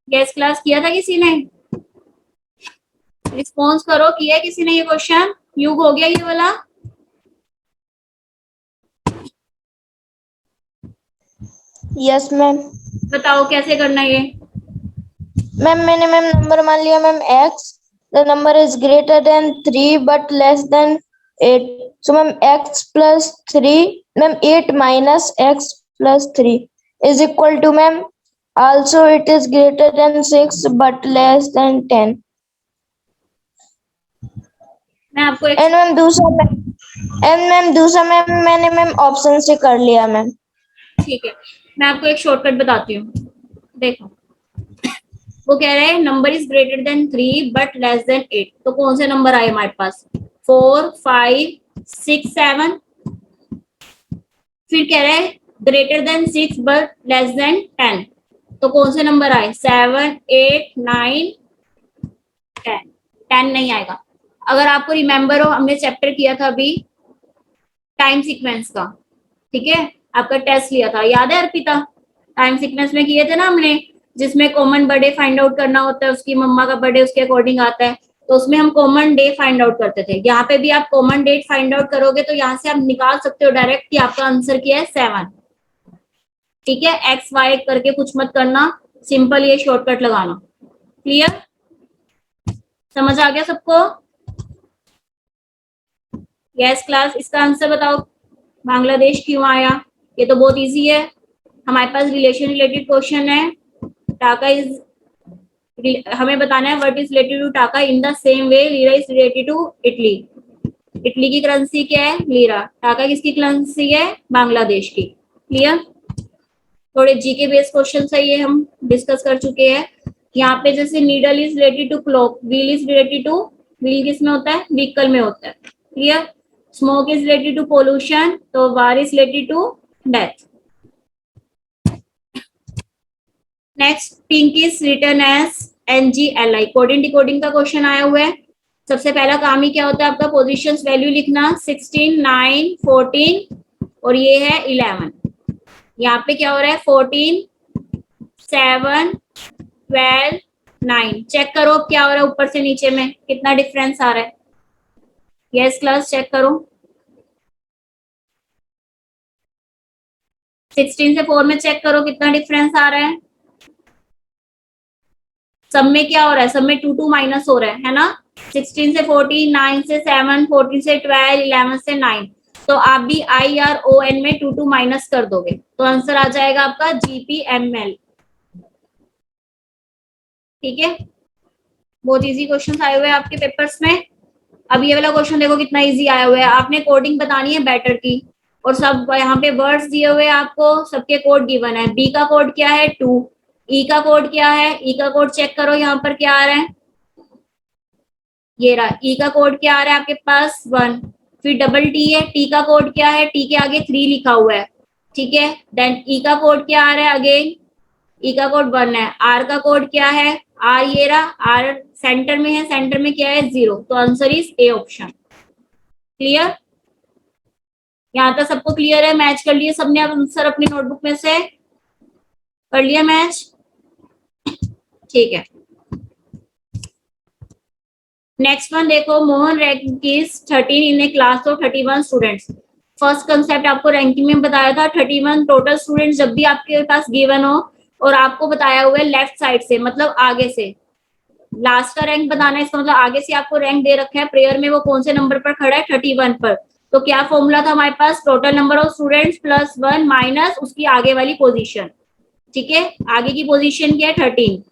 गैस क्लास किया था किसी ने, रिस्पॉन्स करो, किया है किसी ने ये क्वेश्चन। युग हो गया ये वाला, यस मैम। बताओ कैसे करना है ये। मैम मैंने मैम नंबर मान लिया ma'am x, the number is greater than 3 but less than 8, so ma'am x plus 3, ma'am 8 minus x plus 3 is equal to ma'am also it is greater than 6 but less than 10। मैं आपको एक एंड मैम दूसरा मैम मैंने मैम ऑप्शन से कर लिया मैम। ठीक है, मैं आपको एक शॉर्टकट बताती हूँ, देखो। वो कह रहे हैं number is greater than 3 but less than 8, तो कौन से नंबर आए हमारे पास, 4 5 6 7। फिर कह रहे हैं greater than 6 but less than 10, तो कौन से नंबर आए, 7 8 9 10। 10 नहीं आएगा। अगर आपको रिमेम्बर हो, हमने चैप्टर किया था अभी टाइम सीक्वेंस का, ठीक है, आपका टेस्ट लिया था, याद है अर्पिता, टाइम सीक्वेंस में किए थे ना हमने, जिसमें कॉमन बर्थडे फाइंड आउट करना होता है, उसकी मम्मा का बर्थडे उसके अकॉर्डिंग आता है, तो उसमें हम कॉमन डे फाइंड आउट करते थे। यहाँ पे भी आप कॉमन डेट फाइंड आउट करोगे तो यहाँ से आप निकाल सकते हो डायरेक्ट कि आपका आंसर क्या है, 7, ठीक है। एक्स वाई करके कुछ मत करना, सिंपल ये शॉर्टकट लगाना, क्लियर, समझ आ गया सबको। यस क्लास, इसका आंसर बताओ, बांग्लादेश क्यों आया, ये तो बहुत इजी है, हमारे पास रिलेशन रिलेटेड क्वेश्चन है। टाका इज, हमें बताना है what is related to taka in the same way lira is related to Italy. Italy की करेंसी क्या है, लीरा। टाका किसकी करेंसी है, बांग्लादेश की, क्लियर। थोड़े जीके बेस्ड क्वेश्चन है ये, हम डिस्कस कर चुके हैं। यहाँ पे जैसे needle is related to clock, wheel is related to, wheel किस में होता है, व्हीकल में होता है, clear. Smoke is related to pollution, तो war is related to death. Next, pink is written as NGLI, coding decoding का क्वेश्चन आया हुआ है। सबसे पहला काम ही क्या होता है आपका, पोजीशंस वैल्यू लिखना, 16 9 14 और ये है 11। यहाँ पे क्या हो रहा है, 14 7 12 9। चेक करो क्या हो रहा है, ऊपर से नीचे में कितना डिफरेंस आ रहा है। यस क्लास, चेक करो, 16 से 4 में चेक करो कितना डिफरेंस आ रहा है। सब में क्या हो रहा है, सब में 2 2 माइनस हो रहा है ना। 16 से 14, 9 से 7, 14 से 12, 11 से 9, तो आप भी IRON में 2 2 माइनस कर दोगे तो आंसर आ जाएगा आपका GPML, ठीक है। बहुत इजी क्वेश्चन आए हुए हैं आपके पेपर्स में। अब ये वाला क्वेश्चन देखो कितना इजी आया हुआ है, आपने कोडिंग बतानी है बैटर की, और सब यहाँ पे वर्ड्स दिए हुए हैं आपको, सबके कोड गिवन है। बी का कोड क्या है, 2, ई का कोड क्या है, ई का कोड चेक करो यहाँ पर क्या आ रहा है, ये रहा, ई का कोड क्या आ रहा है आपके पास, 1। फिर डबल टी है, टी का कोड क्या है, टी के आगे 3 लिखा हुआ है, ठीक है। देन ई का कोड क्या आ रहा है, अगेन ई का कोड 1 है। आर का कोड क्या है, आर ये रहा, आर सेंटर में है, सेंटर में क्या है, 0, तो answer is A option, clear. यहाँ तक सबको क्लियर है, मैच कर लिए सबने आंसर अपनी नोटबुक में से, कर लिया मैच, ठीक है। नेक्स्ट वन देखो, Mohan rank is 13 in A class of 31 students. First concept आपको रैंकिंग में बताया था, 31 टोटल स्टूडेंट्स जब भी आपके पास गिवन हो और आपको बताया हुआ है लेफ्ट साइड से, मतलब आगे से, लास्ट का रैंक बताना है, इसका मतलब आगे से आपको रैंक दे रखा है प्रेयर में, वो कौन से नंबर पर खड़ा है, 31 पर। तो क्या फॉर्मूला था हमारे पास, total number of students plus 1 minus उसकी आगे वाली पोजीशन। ठीक है, आगे की पोजीशन क्या है 13,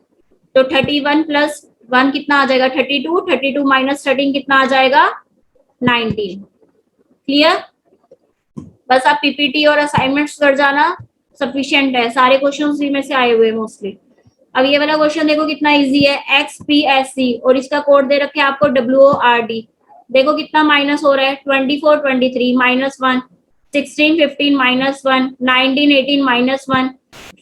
तो 31 प्लस 1 कितना आ जाएगा 32, 32 माइनस 13 कितना आ जाएगा 19। क्लियर? बस आप पीपीटी और असाइनमेंट्स कर जाना, सफिशिएंट है, सारे क्वेश्चन उसी में से आए हुए हैं मोस्टली। अब ये वाला क्वेश्चन देखो कितना इजी है, XPSC और इसका कोड दे रखे आपको WORD। देखो कितना माइनस हो रहा है, 24 23 माइनस 1, 16 15 माइनस 1, 19 18 माइनस 1,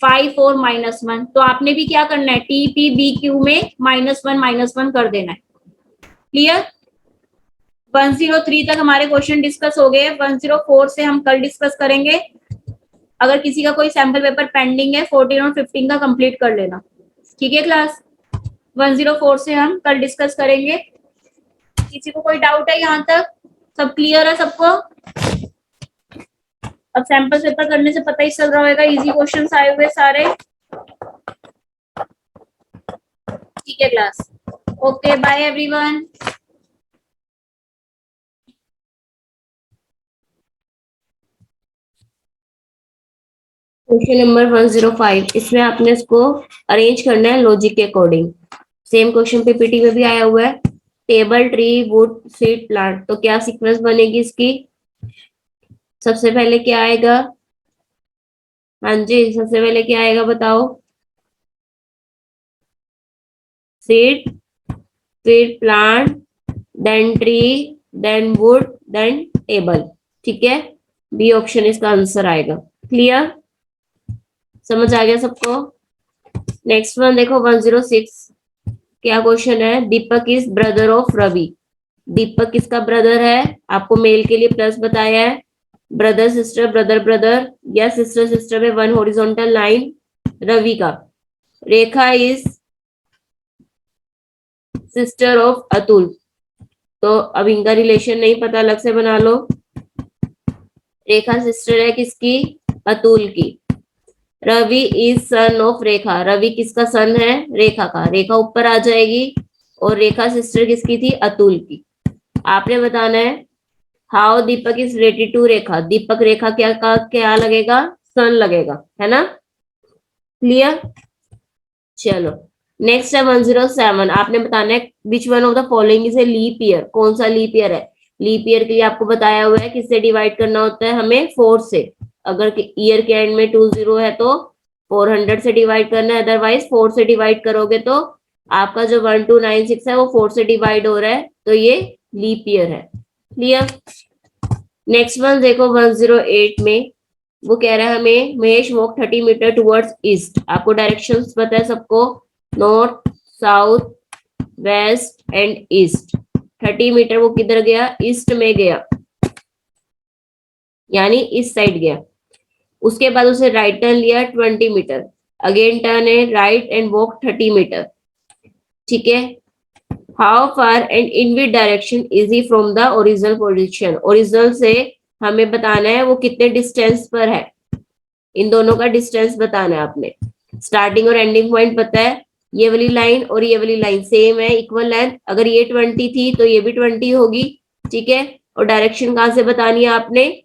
5 4 माइनस 1। तो आपने भी क्या करना है, TPBQ में -1 कर देना है। क्लियर? 103 तक हमारे क्वेश्चन डिस्कस हो गए, 104 से हम कल डिस्कस करेंगे। अगर किसी का कोई सैंपल पेपर पेंडिंग है 14 और 15 का कंप्लीट कर लेना। ठीक है क्लास, 104 से हम कल डिस्कस करेंगे। किसी को कोई डाउट है यहाँ तक? सब क्लियर है सबको? अब सैंपल पेपर करने से पता ही चल रहा होगा, इजी क्वेश्चंस आए हुए सारे। ठीक है class, okay bye everyone. Question number 105, इसमें आपने इसको अरेंज करना है लॉजिक के अकॉर्डिंग। सेम क्वेश्चन पीपीटी में भी आया हुआ है, table tree would seed plant. तो क्या सीक्वेंस बनेगी इसकी? सबसे पहले क्या आएगा? हाँ जी, सबसे पहले क्या आएगा बताओ? सीड, फिर plant, then tree, then wood, then table. ठीक है, बी ऑप्शन इसका आंसर आएगा। क्लियर? समझ आ गया सबको? नेक्स्ट वन देखो 106, क्या क्वेश्चन है, दीपक इज ब्रदर ऑफ रवि। दीपक किसका ब्रदर है? आपको मेल के लिए प्लस बताया है, ब्रदर सिस्टर, ब्रदर ब्रदर या सिस्टर सिस्टर में वन हॉरिजॉन्टल लाइन रवि का। रेखा इज सिस्टर ऑफ अतुल, तो अब इनका रिलेशन नहीं पता, अलग से बना लो। रेखा सिस्टर है किसकी? अतुल की। रवि इज सन ऑफ रेखा, रवि किसका सन है? रेखा का। रेखा ऊपर आ जाएगी और रेखा सिस्टर किसकी थी? अतुल की। आपने बताना है how Deepak is related to Rekha. Deepak Rekha क्या लगेगा? सन लगेगा, है ना? क्लियर? चलो नेक्स्ट है 107, आपने बताना है which one of the following is a leap year. कौन सा लीप ईयर है? लीप ईयर के लिए आपको बताया हुआ है किससे डिवाइड करना होता है हमें? 4 से। अगर ईयर के एंड में 20 है तो 400 से डिवाइड करना है, अदरवाइज 4 से डिवाइड करोगे तो आपका जो 1296 है वो 4 से डिवाइड हो रहा है, तो ये लीप ईयर है। क्लियर? नेक्स्ट वन देखो 108 में, वो कह रहा है हमें Mahesh walk 30 metre towards east. आपको डायरेक्शंस पता है सबको, north south west and east. 30 metre वो किधर गया? ईस्ट में गया, यानी इस साइड गया। उसके बाद उसे राइट टर्न लिया 20 मीटर, अगेन टर्न है राइट एंड वॉक 30 मीटर। ठीक है, how far and in which direction is he from the original position. Original से हमें बताना है वो कितने डिस्टेंस पर है, इन दोनों का डिस्टेंस बताना है आपने। स्टार्टिंग और एंडिंग पॉइंट पता है, ये वाली लाइन और ये वाली लाइन सेम है, इक्वल लेंथ। अगर ये 20 थी तो ये भी 20 होगी। ठीक है, और डायरेक्शन कहाँ से बतानी है आपने?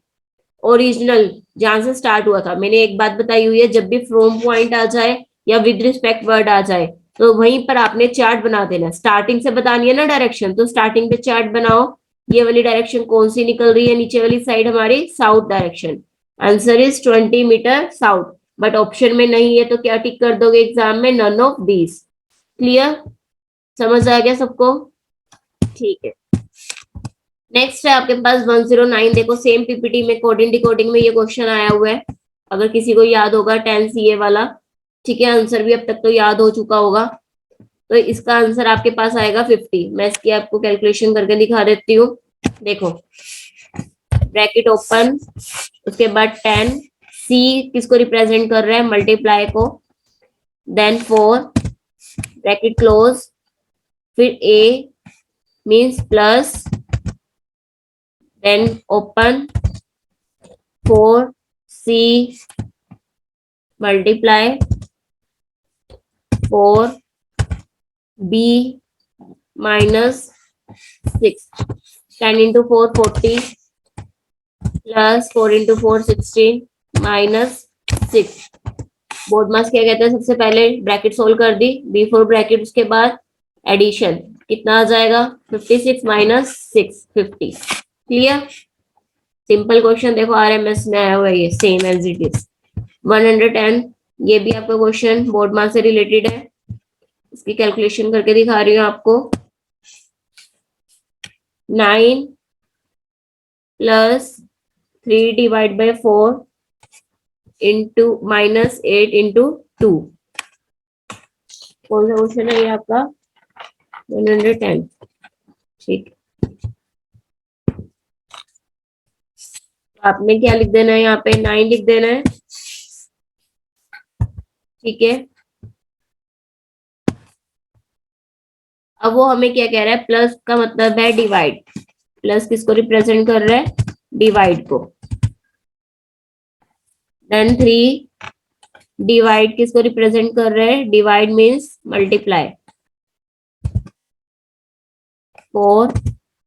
ओरिजिनल, जहां से स्टार्ट हुआ था। मैंने एक बात बताई हुई है, जब भी फ्रॉम पॉइंट आ जाए या विद रिस्पेक्ट वर्ड आ जाए तो वहीं पर आपने चार्ट बना देना। स्टार्टिंग से बतानी है ना डायरेक्शन, तो स्टार्टिंग पे चार्ट बनाओ। ये वाली डायरेक्शन कौन सी निकल रही है? नीचे वाली साइड हमारी south direction. Answer is 20 metre south, but option में नहीं है तो क्या टिक कर दोगे एग्जाम में? None of these. क्लियर? समझ आ गया सबको? ठीक है, नेक्स्ट है आपके पास 109। देखो सेम पीपीटी में कोडिंग डिकोडिंग में ये क्वेश्चन आया हुआ है, अगर किसी को याद होगा 10 CA वाला। ठीक है, आंसर भी अब तक तो याद हो चुका होगा। तो इसका आंसर आपके पास आएगा 50। मैं इसकी आपको कैलकुलेशन करके दिखा देती हूँ। देखो ब्रैकेट ओपन, उसके बाद 10, C किसको रिप्रेजेंट कर रहा है? मल्टीप्लाई को, देन 4 ब्रैकेट क्लोज, फिर A means plus, then open 4c multiply 4b minus 6. 10 into 4 40 plus 4 into 4 16 minus 6. Board मास क्या कहते हैं, सबसे पहले ब्रैकेट सोल्व कर दी, बिफोर ब्रैकेट, उसके बाद एडिशन, कितना आ जाएगा 56 माइनस 6 50. क्लियर? सिंपल क्वेश्चन देखो आरएमएस में आया हुआ है, ये सेम एज इट इज. 110 ये भी आपका क्वेश्चन बोर्ड मास से रिलेटेड है, इसकी कैलकुलेशन करके दिखा रही हूँ आपको. 9 plus 3 divide by 4 into minus 8 into 2. कौन सा क्वेश्चन है ये आपका? 110. ठीक, आपने क्या लिख देना है यहाँ पे? 9 लिख देना है. ठीक है, अब वो हमें क्या कह रहा है, प्लस का मतलब है डिवाइड. प्लस किसको रिप्रेजेंट कर रहा है? डिवाइड को. देन 3 डिवाइड किसको रिप्रेजेंट कर रहा है? Divide means multiply. 4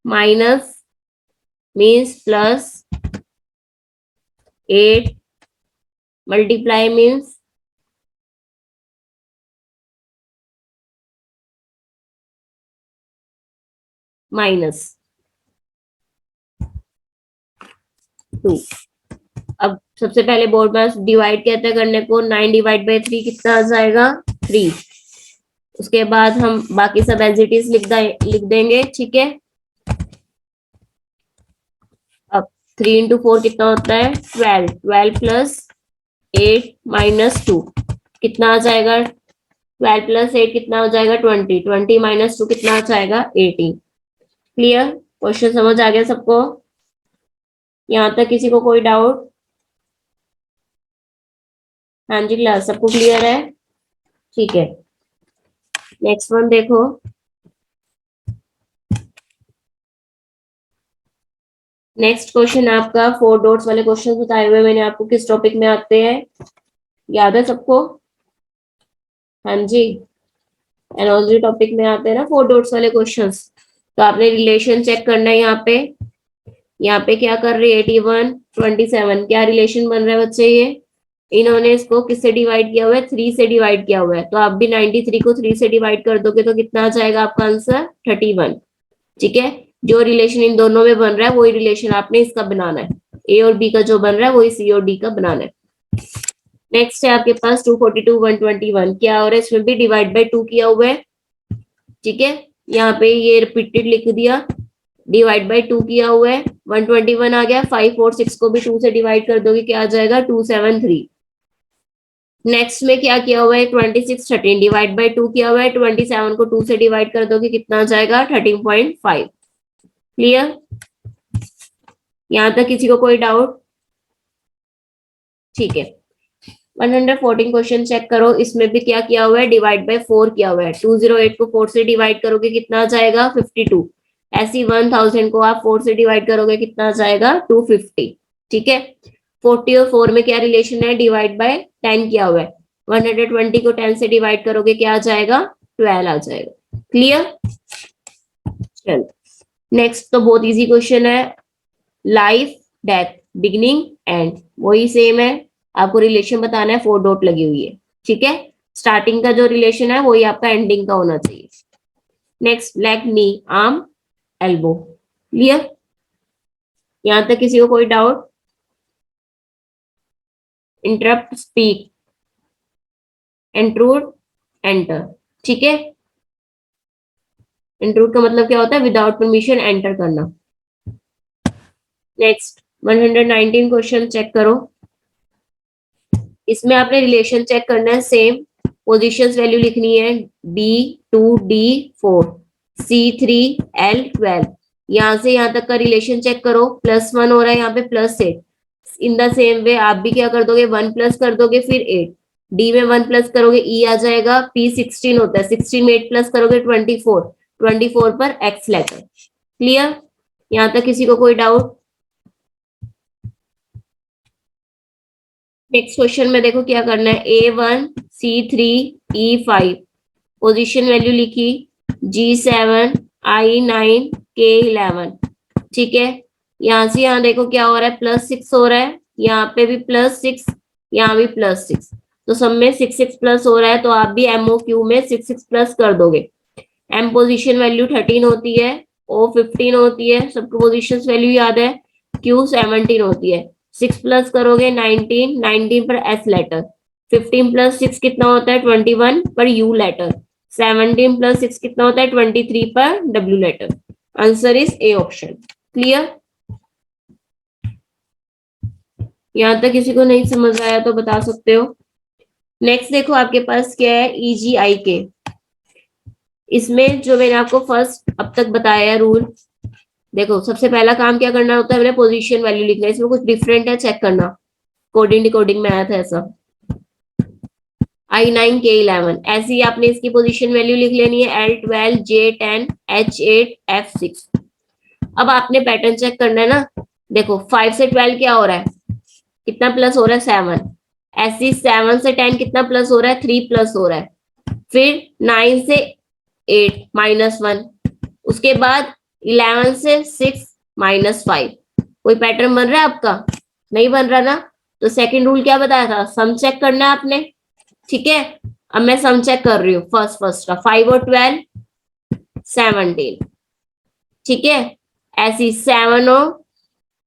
minus means plus, 8 multiply means minus 2. अब सबसे पहले बोर्ड मास डिवाइड कहते हैं करने को. 9 डिवाइड बाय 3 कितना आ जाएगा? 3. उसके बाद हम बाकी सब एज इट इज लिख देंगे. ठीक है, अब 3 इंटू 4 कितना होता है? 12. 12 प्लस 8 माइनस 2 कितना आ जाएगा? 12 प्लस 8 कितना हो जाएगा? 20. 20 माइनस 2 कितना आ जाएगा? 18. क्लियर? क्वेश्चन समझ आ गया सबको? यहाँ तक किसी को कोई डाउट? हाँ जी क्लास, सबको क्लियर है? ठीक है, नेक्स्ट वन देखो. नेक्स्ट क्वेश्चन आपका 4 डॉट्स वाले क्वेश्चन बताए हुए मैंने आपको, किस टॉपिक में आते हैं, याद है सबको? हाँ जी, एनोलॉजी टॉपिक में आते हैं ना 4 डॉट्स वाले क्वेश्चंस. तो आपने रिलेशन चेक करना है. यहाँ पे क्या कर रही है? 81 27 क्या रिलेशन बन रहा है बच्चे? ये इन्होंने इसको किससे डिवाइड किया हुआ है? 3 से डिवाइड किया हुआ है. तो आप भी 93 को 3 से डिवाइड कर दोगे तो कितना आ जाएगा आपका आंसर? 31. ठीक है, जो रिलेशन इन दोनों में बन रहा है वही रिलेशन आपने इसका बनाना है. ए और बी का जो बन रहा है वही सी और डी का बनाना है. नेक्स्ट है आपके पास 242 121. क्या हो रहा है? इसमें भी डिवाइड बाय 2 किया हुआ है. ठीक है, यहाँ पे ये रिपीटेड लिख दिया, डिवाइड बाय 2 किया हुआ है. 121 आ गया. 5 और 6 को भी 2 से डिवाइड कर दोगे, क्या आ जाएगा? 273. नेक्स्ट में क्या किया हुआ है? 26 13 डिवाइड बाय 2 किया हुआ है. 27 को 2 से डिवाइड कर दोगे, कितना आ जाएगा? 13.5. क्लियर? यहां तक किसी को कोई डाउट? ठीक है, 114 क्वेश्चन चेक करो. इसमें भी क्या किया हुआ है? डिवाइड बाय 4 किया हुआ है. 208 को 4 से डिवाइड करोगे, कितना आ जाएगा? 52. ऐसी 1000 को आप 4 से डिवाइड करोगे, कितना आ जाएगा? 250. ठीक है, 40 और 4 में क्या रिलेशन है? डिवाइड बाय 10 किया हुआ है. 120 को 10 से डिवाइड करोगे, क्या आ जाएगा? 12 आ जाएगा. क्लियर? चलो नेक्स्ट तो बहुत इजी क्वेश्चन है. लाइफ डेथ बिगिनिंग एंड वही सेम है. आपको रिलेशन बताना है. 4 डॉट लगी हुई है. ठीक है, स्टार्टिंग का जो रिलेशन है वही आपका एंडिंग का होना चाहिए. नेक्स्ट लेग नी आर्म एल्बो. क्लियर? यहां तक किसी को कोई doubt? Interrupt speak intrude enter. ठीक है, इंट्रूड का मतलब क्या होता है? विदाउट परमिशन एंटर करना. नेक्स्ट 119 क्वेश्चन चेक करो. इसमें आपने रिलेशन चेक करना है. सेम पोजीशंस वैल्यू लिखनी है. B2 D4 C3 L12. यहां से यहां तक का रिलेशन चेक करो. +1 हो रहा है यहाँ पे +8. इन द सेम वे आप भी क्या कर दोगे? 1 प्लस कर दोगे, फिर 8. D में 1 प्लस करोगे, E आ जाएगा. P 16 होता है. 16 में 8 प्लस करोगे 24. 24 पर x लेटर। क्लियर? यहां तक किसी को कोई डाउट? नेक्स्ट क्वेश्चन में देखो क्या करना है। A1 C3 E5 position value लिखी, G7 I9 K11। ठीक है, यहां से यहां देखो क्या हो रहा है, +6 हो रहा है, यहाँ पे भी +6, यहाँ भी +6, तो सब में 6 प्लस हो रहा है, तो आप भी MOQ में 6 प्लस कर दोगे। M पोजीशन वैल्यू 13 होती है, O 15 होती है, सबको पोजीशन वैल्यू याद है, Q 17 होती है। 6 प्लस करोगे 19, 19 पर S लेटर, 15 प्लस 6 कितना होता है 21 पर U लेटर, 17 प्लस 6 कितना होता है 23 पर W letter. Answer is A option. Clear? यहां तक किसी को नहीं समझ आया तो बता सकते हो। नेक्स्ट देखो आपके पास क्या है, EGIK। इसमें जो मैंने आपको फर्स्ट अब तक बताया रूल, देखो सबसे पहला काम क्या करना होता है, मैंने पोजीशन वैल्यू लिखना है, इसमें कुछ डिफरेंट है चेक करना, कोडिंग डिकोडिंग में आया था ऐसा। I9 K11 ऐसे ही आपने इसकी पोजीशन वैल्यू लिख लेनी है, L12 J10 H8 F6। अब आपने पैटर्न चेक करना है ना, देखो 5 से 12 क्या हो रहा है, कितना प्लस हो रहा है 7, ऐसे 7 से 10 कितना प्लस हो रहा है 3 प्लस हो रहा है, फिर 9 से 8 -1, उसके बाद 11 से 6 -5। कोई पैटर्न बन रहा है आपका? नहीं बन रहा ना, तो सेकंड रूल क्या बताया था, सम चेक करना है आपने। ठीक है, अब मैं सम चेक कर रही हूँ फर्स्ट का, 5 और 12 17। ठीक है, ऐसी 7 और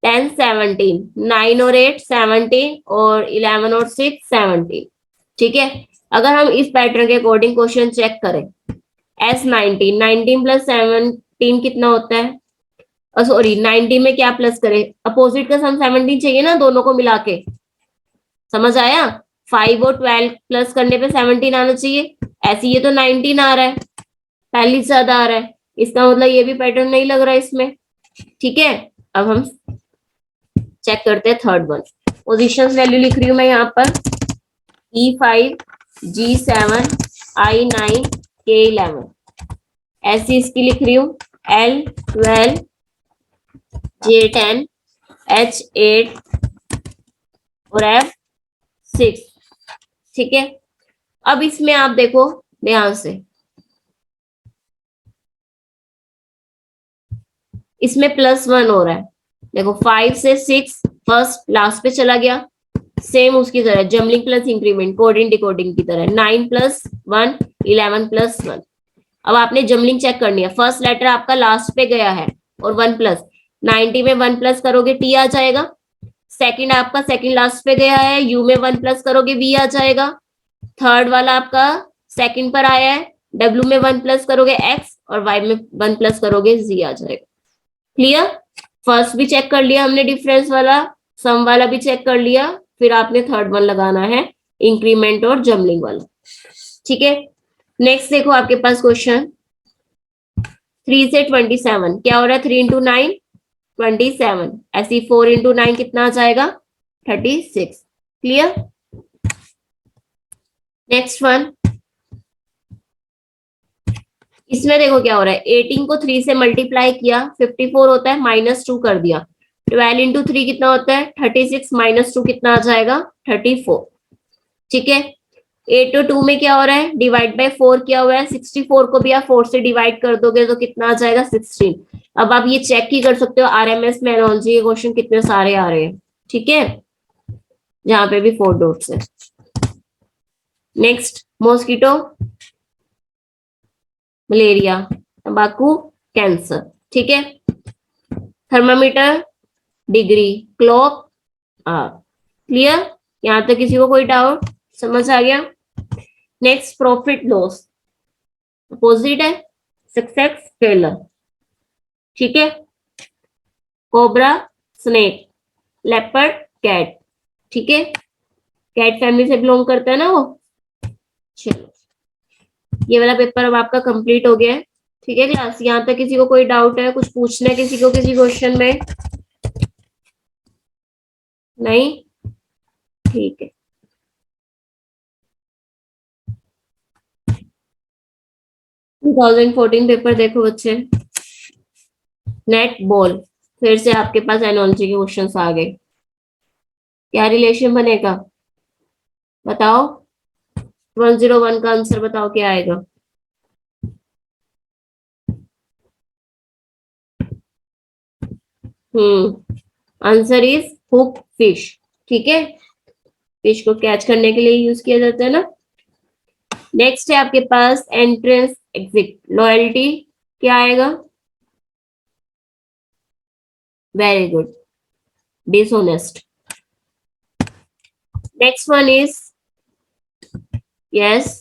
10 17, 9 और 8 17, और 11 और 6 17। ठीक है, अगर हम इस पैटर्न के अकॉर्डिंग क्वेश्चन चेक करें, S19 19 प्लस 17 कितना होता है, सॉरी 19 में क्या प्लस करें, अपोजिट का सम 17 चाहिए ना दोनों को मिला के। समझ आया? 5 और 12 प्लस करने पे 17 आना चाहिए, ऐसे ये तो 19 आ रहा है, पहले से ज्यादा आ रहा है, इसका मतलब ये भी पैटर्न नहीं लग रहा है इसमें। ठीक है, अब हम चेक करते हैं थर्ड वन। पोजीशन वैल्यू लिख रही हूं मैं यहाँ पर, E5 G7 I9 K11, ऐसी इसकी लिख रही हूँ, L12 J10 H8 और F6। ठीक है, अब इसमें आप देखो ध्यान से, इसमें +1 हो रहा है, देखो 5 से 6 फर्स्ट लास्ट पे चला गया, सेम उसकी तरह जमलिंग प्लस इंक्रीमेंट कोडिंग डिकोडिंग की तरह, 9 + 1 11 + 1। अब आपने जमलिंग चेक करनी है, फर्स्ट लेटर आपका लास्ट पे गया है और 1 प्लस, 90 में 1 प्लस करोगे T आ जाएगा, सेकंड आपका सेकंड लास्ट पे गया है, U में 1 प्लस करोगे V आ जाएगा, थर्ड वाला आपका सेकंड पर आया है, W में 1 प्लस करोगे X, और Y में 1 प्लस करोगे Z आ जाएगा। क्लियर? फर्स्ट भी चेक कर लिया हमने डिफरेंस वाला, सम वाला भी चेक कर लिया, फिर आपने थर्ड वन लगाना है इंक्रीमेंट और जमलिंग वाला। ठीक है, नेक्स्ट देखो आपके पास क्वेश्चन 3 से 27 क्या हो रहा है, 3 इंटू 9 27, ऐसी 4 इंटू 9 कितना आ जाएगा 36। क्लियर? नेक्स्ट वन, इसमें देखो क्या हो रहा है, 18 को 3 से मल्टीप्लाई किया 54 होता है, -2 कर दिया, 12 इंटू 3 कितना होता है 36, -2 कितना आ जाएगा 34। ठीक है, 8 और 2 में क्या हो रहा है, डिवाइड बाय 4 किया हुआ है, 64 को भी आप 4 से डिवाइड कर दोगे तो कितना आ जाएगा 16। अब आप ये चेक ही कर सकते हो, RMS में एनालॉजी के क्वेश्चन कितने सारे आ रहे हैं। ठीक है, जहां पे भी 4 डॉट्स है। नेक्स्ट, मॉस्किटो, मलेरिया, तंबाकू, कैंसर। ठीक है, थर्मामीटर, डिग्री, क्लॉक, क्लियर? यहां तक किसी को कोई डाउट? समझ आ गया? नेक्स्ट, प्रॉफिट लॉस, अपोजिट है सक्सेस फेलर। ठीक है, कोबरा, स्नेक, लेपर्ड, कैट। ठीक है, कैट फैमिली से बिलोंग करता है ना वो। चलो, ये वाला पेपर अब आपका कंप्लीट हो गया है। ठीक है क्लास, यहाँ तक किसी को कोई डाउट है, कुछ पूछना है किसी को किसी क्वेश्चन में? नहीं? ठीक है, 2014 पेपर देखो बच्चे, नेट बॉल, फिर से आपके पास एनोलॉजी के क्वेश्चंस आ गए। क्या रिलेशन बनेगा बताओ, 101 का आंसर बताओ क्या आएगा। Answer is hook fish. ठीक है, फिश को कैच करने के लिए यूज किया जाता है ना। नेक्स्ट है आपके पास एंट्रेंस एग्जिट, लॉयल्टी क्या आएगा, very good, dishonest. Next one is yes,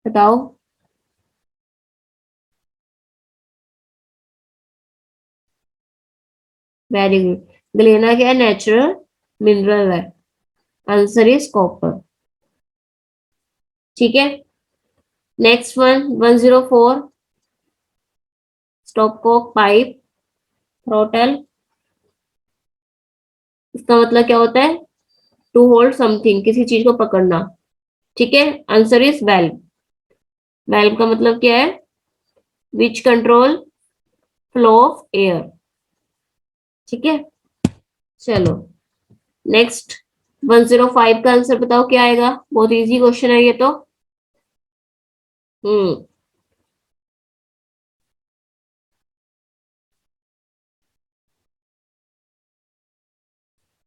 बताओ। वेरी गुड, ग्लेना क्या है, नेचुरल मिनरल है, आंसर इज कॉपर। ठीक है, next one 104, stopcock pipe throttle, इसका मतलब क्या होता है, टू होल्ड समथिंग, किसी चीज को पकड़ना। ठीक है, आंसर इज वेल्व। वेल्व का मतलब क्या है, which control flow of air. ठीक है, चलो नेक्स्ट 105 का आंसर बताओ क्या आएगा, बहुत इजी क्वेश्चन है ये तो।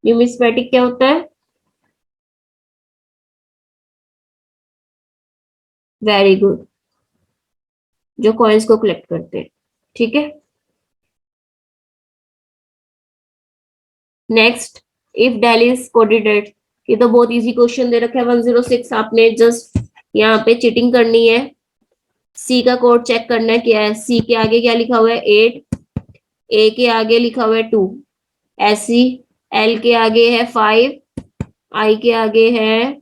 न्यूमिस्मेटिक क्या होता है, वेरी गुड, जो कॉइन्स को कलेक्ट करते हैं। ठीक है, next if dale is coordinate, ये तो बहुत इजी क्वेश्चन दे रखा है 106, आपने जस्ट यहाँ पे चीटिंग करनी है, सी का कोड चेक करना है क्या है, सी के आगे क्या लिखा हुआ है 8, ए के आगे लिखा हुआ है 2, ऐसी एल के आगे है 5, आई के आगे है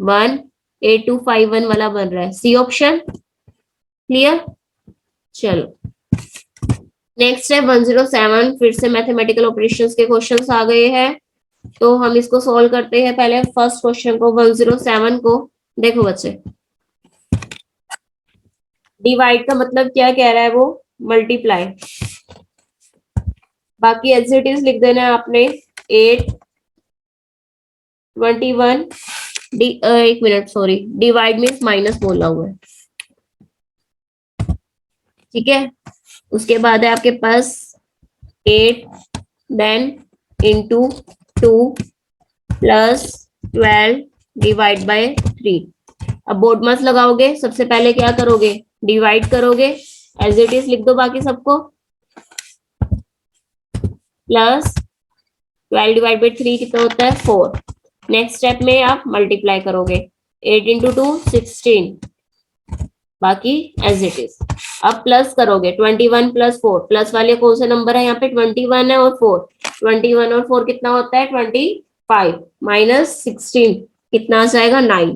1, 8251 वाला बन रहा है, सी ऑप्शन। क्लियर, चलो नेक्स्ट है 107, फिर से मैथमेटिकल ऑपरेशंस के क्वेश्चंस आ गए हैं, तो हम इसको सॉल्व करते हैं। पहले फर्स्ट क्वेश्चन को 107 को देखो बच्चे, डिवाइड का मतलब क्या कह रहा है वो, मल्टीप्लाई, बाकी एज इट इज लिख देना है आपने 8, 21, एक minute sorry, divide means minus बोला हुआ है। ठीक है, उसके बाद है आपके पास 8 then into 2 plus 12 divide by 3। अब बोर्ड मास लगाओगे, सबसे पहले क्या करोगे, डिवाइड करोगे, एज इट इज लिख दो बाकी सबको, प्लस 12 डिवाइड बाई 3 कितना होता है 4। नेक्स्ट स्टेप में आप मल्टीप्लाई करोगे, 8 इंटू 2 16, बाकी एज इट इज। अब प्लस करोगे 21 प्लस 4, प्लस वाले कौन से नंबर है यहाँ पे 21 है और 4, 21 और 4 कितना होता है 25, माइनस 16 कितना आ जाएगा 9।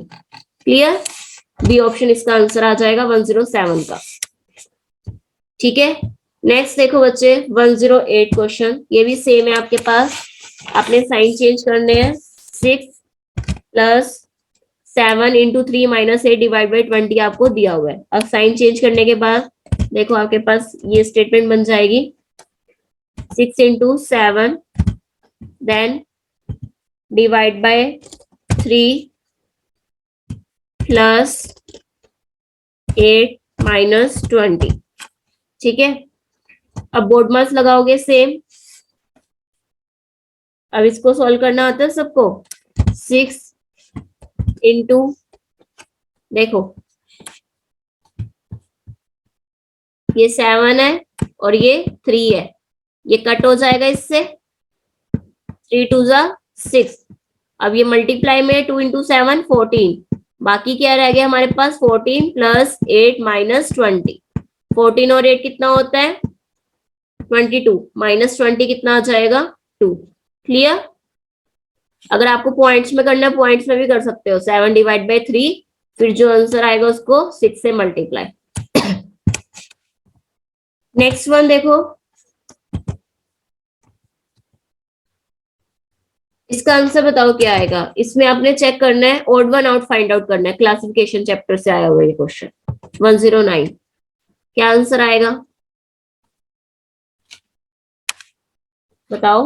क्लियर, बी ऑप्शन इसका आंसर आ जाएगा 107 का। ठीक है, नेक्स्ट देखो बच्चे 108 क्वेश्चन, ये भी सेम है आपके पास, आपने साइन चेंज करने हैं, 6 plus 7 into 3 minus 8 divide by 20 आपको दिया हुआ है। अब साइन चेंज करने के बाद देखो आपके पास ये स्टेटमेंट बन जाएगी, 6 into 7 then divide by 3 plus 8 minus 20। ठीक है, अब बोर्ड मास लगाओगे सेम, अब इसको सॉल्व करना आता है सबको, 6 इंटू, देखो ये 7 है और ये 3 है, ये कट हो जाएगा इससे, 3 2 जा 6। अब ये मल्टीप्लाई में 2 इंटू 7 14, बाकी क्या रह गया हमारे पास 14 प्लस 8 माइनस 20, 14 और 8 कितना होता है 22, माइनस 20 कितना आ जाएगा 2। क्लियर, अगर आपको पॉइंट्स में करना है पॉइंट्स में भी कर सकते हो, 7 डिवाइड बाई 3, फिर जो आंसर आएगा उसको 6 से मल्टीप्लाई। नेक्स्ट वन देखो इसका आंसर बताओ क्या आएगा। इसमें आपने चेक करना है, odd one out find out करना है। क्लासिफिकेशन चैप्टर से आया हुआ ये क्वेश्चन 109। क्या आंसर आएगा बताओ।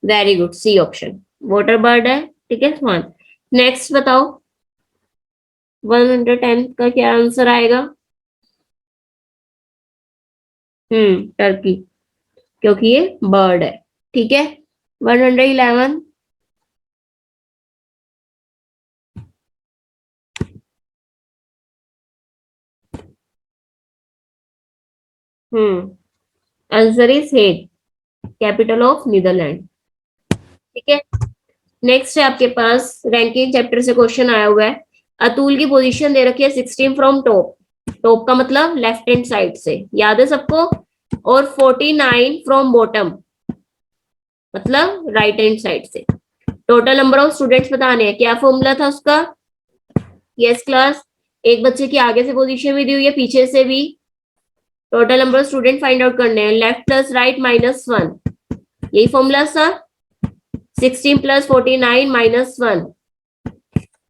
Very good, C option, water bird है। ठीक है स्वान। नेक्स्ट बताओ 110 का क्या आंसर आएगा। टर्की, क्योंकि ये बर्ड है। ठीक है 111। Answer is Hague, capital of Netherlands. ठीक है नेक्स्ट है आपके पास रैंकिंग चैप्टर से क्वेश्चन आया हुआ है। अतुल की पोजीशन दे रखी है 16 फ्रॉम टॉप। टॉप का मतलब लेफ्ट हैंड साइड से, याद है सबको। और 49 फ्रॉम बॉटम, मतलब राइट हैंड साइड से। टोटल नंबर ऑफ स्टूडेंट्स बताने हैं। क्या फॉर्मूला था उसका। यस क्लास, एक बच्चे की आगे से पोजीशन भी दी हुई है, पीछे से भी। Total number of student find out करने हैं, लेफ्ट प्लस राइट माइनस 1, यही फॉर्मूला था। 16 प्लस 49 माइनस 1,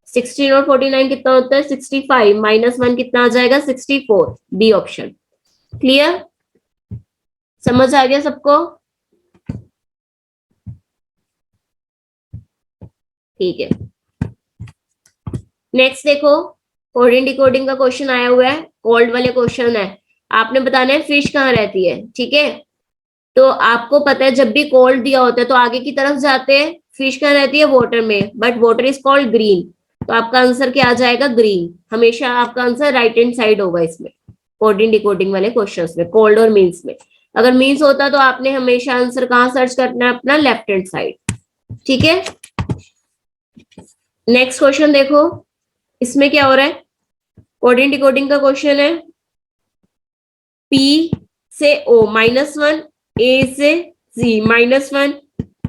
16 और 49 कितना होता है 65, माइनस 1 कितना आ जाएगा 64। B option. क्लियर, समझ आ गया सबको। ठीक है नेक्स्ट देखो, कोडिंग डिकोडिंग का क्वेश्चन आया हुआ है। कोल्ड वाले क्वेश्चन है, आपने बताना है फिश कहाँ रहती है। ठीक है तो आपको पता है जब भी कोल्ड दिया होता है तो आगे की तरफ जाते हैं। फिश कहाँ रहती है वाटर में, but water is called green. तो आपका आंसर क्या आ जाएगा ग्रीन। हमेशा आपका आंसर राइट हैंड साइड होगा इसमें, कोडिंग डिकोडिंग वाले क्वेश्चंस में, कोल्ड और मीन्स में। अगर मीन्स होता तो आपने हमेशा आंसर कहाँ सर्च करना है, अपना लेफ्ट हैंड साइड। ठीक है नेक्स्ट क्वेश्चन देखो, इसमें क्या हो रहा है। कोडिंग डिकोडिंग का क्वेश्चन है। पी से ओ माइनस 1, ए से सी माइनस 1,